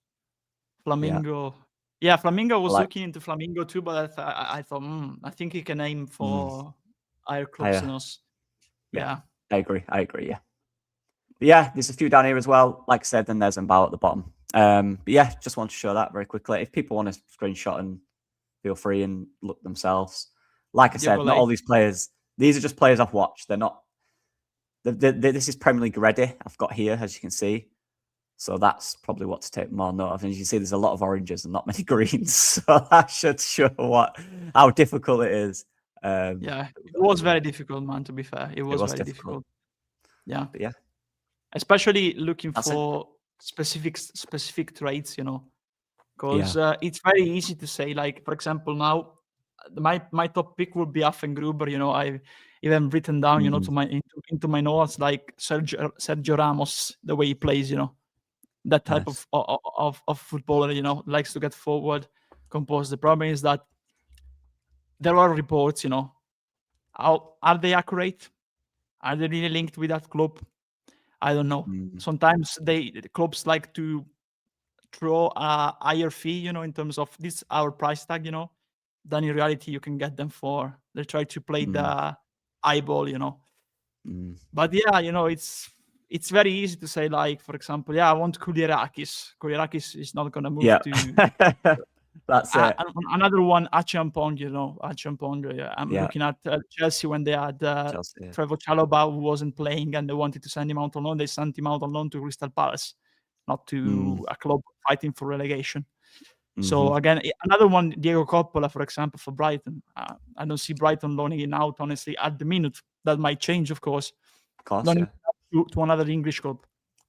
Flamingo. Yeah, Flamingo was looking into Flamingo too, but I thought, I think he can aim for higher clubs than us. Yeah. I agree. Yeah. But yeah, there's a few down here as well. Like I said, then there's Mbow at the bottom. But yeah, just want to show that very quickly. If people want to screenshot and feel free and look themselves. Like I said, not all these players. These are just players I've watched. They're not. This is Premier League ready. I've got here, as you can see. So that's probably what to take more note of. And as you can see, there's a lot of oranges and not many greens. So that should show how difficult it is. Yeah, it was very difficult, man, to be fair. It was very difficult. Yeah. But yeah. Especially looking for specific traits, because it's very easy to say, like, for example, now my top pick would be Affengruber. I've even written down, to into my notes, like Sergio Ramos, the way he plays, that type of footballer, likes to get forward, compose. The problem is that there are reports, are they accurate? Are they really linked with that club? I don't know. Sometimes the clubs like to throw a higher fee, in terms of this our price tag, than in reality you can get them for. They try to play the eyeball, But yeah, it's very easy to say, like, for example, I want Koulirakis. Koulirakis is not going to move to. That's it. Another one, Achampong, Achampong. Yeah. I'm looking at Chelsea when they had Trevor Chalobah, who wasn't playing, and they wanted to send him out on loan. They sent him out on loan to Crystal Palace, not to a club fighting for relegation. So again, another one, Diego Coppola, for example, for Brighton. I don't see Brighton loaning him out, honestly, at the minute. That might change, of course. Loaning to another English club,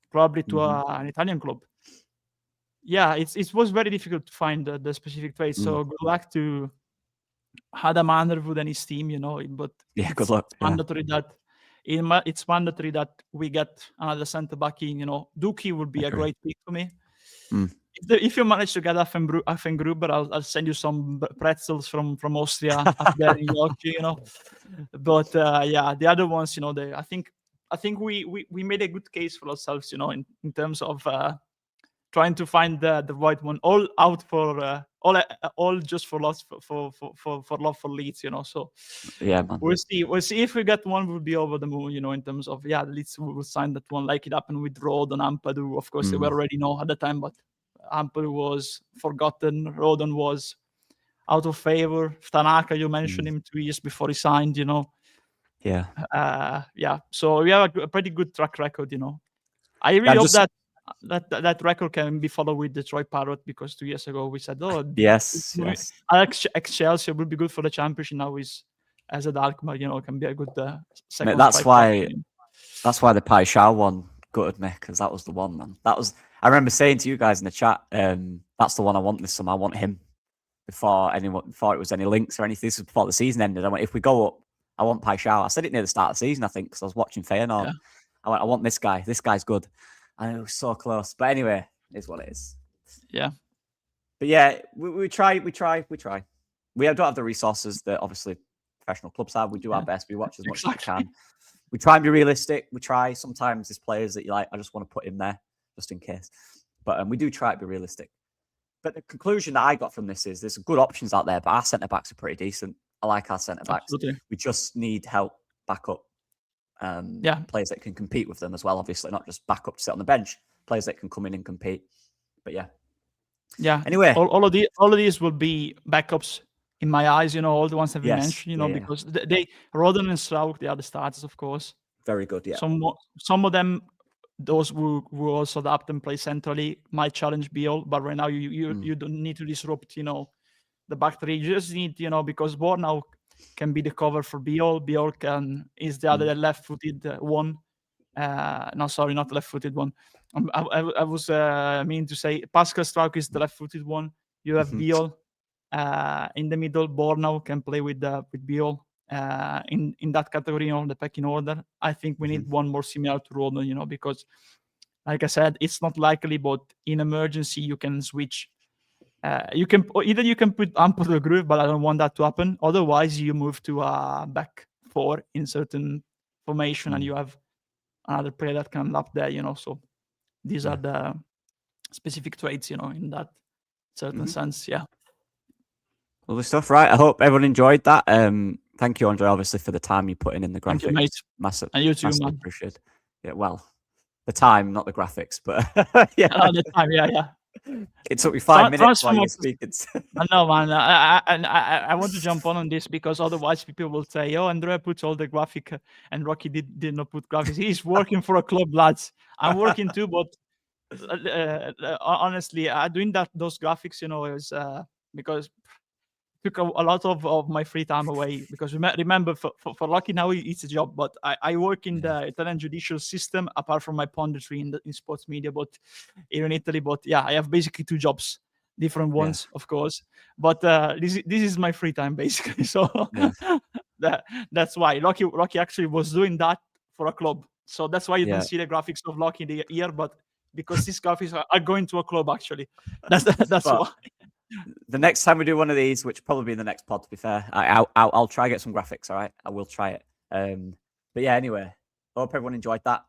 probably to an Italian club. Yeah, it was very difficult to find the specific traits. So good luck to Adam Underwood and his team, But good luck. It's mandatory that we get another centre back in. Doekhi would be a great pick for me. If you manage to get Affengruber, I'll send you some pretzels from Austria up there in Locky, But the other ones, I think we made a good case for ourselves, in terms of trying to find the right one, all out for all just for love for Leeds, So yeah, man. We'll see if we get one. We'll be over the moon, in terms of Leeds will sign that one, like it happened with Rodon, Ampadu. Of course, they were already know at the time, but Ampadu was forgotten. Rodon was out of favor. Tanaka, you mentioned him 2 years before he signed. Yeah. So we have a pretty good track record. I really hope that record can be followed with the Troy Parrott, because 2 years ago we said, yes. Ex-Chelsea will be good for the championship. Now is as a Alkmaar, can be a good second. Mate, that's why the Pai Shao one gutted me, because that was the one, man. I remember saying to you guys in the chat, that's the one I want this summer. I want him before it was any links or anything. This was before the season ended. I went, if we go up, I want Pai Shao. I said it near the start of the season, I think, because I was watching Feyenoord. Yeah. I want this guy. This guy's good. And it was so close. But anyway, it is what it is. Yeah. But yeah, we try. We don't have the resources that obviously professional clubs have. We do our best. We watch as much as we can. We try and be realistic. We try. Sometimes there's players that you like, I just want to put in there just in case. But we do try to be realistic. But the conclusion that I got from this is there's good options out there, but our centre-backs are pretty decent. I like our centre-backs. Absolutely. We just need help back up. Players that can compete with them as well, obviously, not just back up to sit on the bench. Players that can come in and compete. But yeah. Anyway, all of these will be backups in my eyes. All the ones that we mentioned. Because they Rodon and Strauch, they are the starters, of course. Very good. Yeah. Some of them those who also adapt and play centrally might challenge Biol. But right now, you don't need to disrupt, the back three. You just need, because Bornau can be the cover for Biol. Biol is the other left-footed one. No, sorry, not left-footed one. I was meaning to say Pascal Struijk is the left-footed one. You have Biol in the middle. Bornau can play with Biol in that category, the pecking order. I think we need one more similar to Rodon, because, like I said, it's not likely, but in emergency you can switch. You can put Ampo the groove, but I don't want that to happen. Otherwise, you move to a back four in certain formation, and you have another player that can lap there, So these are the specific traits, in that certain sense. Yeah. Lovely stuff, right? I hope everyone enjoyed that. Thank you, Andrea, obviously, for the time you put in the graphics. Thank you, mate. Massive, and you too, man. Appreciate. Yeah, well, the time, not the graphics, but yeah, the time. Yeah. It took me 5 minutes while you were speaking. I know, man. I want to jump on this because otherwise people will say, "Oh, Andrea puts all the graphic, and Rocky did not put graphics." He's working for a club, lads. I'm working too, but honestly, doing those graphics, is because took a lot of my free time away, because remember for Locky now it's a job, but I work in the Italian judicial system apart from my punditry in sports media, but here in Italy. But yeah, I have basically 2 jobs, different ones, of course, but this is my free time basically. So that's why Locky actually was doing that for a club, so that's why you don't see the graphics of Locky here, but because these graphics are going to a club actually. That's why. The next time we do one of these, which will probably be in the next pod, to be fair, I'll try to get some graphics. All right, I will try it. But yeah, anyway, hope everyone enjoyed that.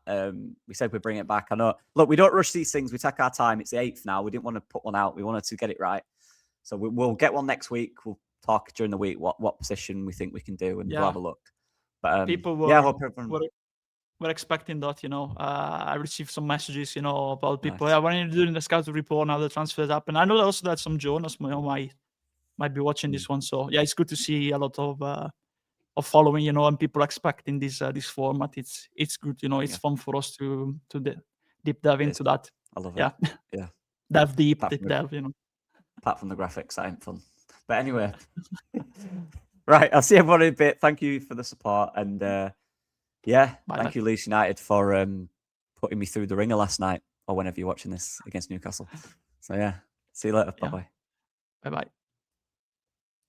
We said we'd bring it back. I know. Look, we don't rush these things. We take our time. It's the 8th now. We didn't want to put one out. We wanted to get it right. So we'll get one next week. We'll talk during the week what position we think we can do, and we'll have a look. But people I hope everyone. We're expecting that, I received some messages, about people. Nice. When you're doing the scout report, now the transfers happen. I know also that some journalists might be watching this one. So yeah, it's good to see a lot of following, and people expecting this format. It's good, it's fun for us to deep dive into that. I love it. Yeah. Deep dive, Apart from the graphics, that ain't fun. But anyway, right. I'll see everyone in a bit. Thank you for the support, and thank you, Leeds United, for putting me through the ringer last night, or whenever you're watching this, against Newcastle. So yeah, see you later. Bye-bye. Bye-bye.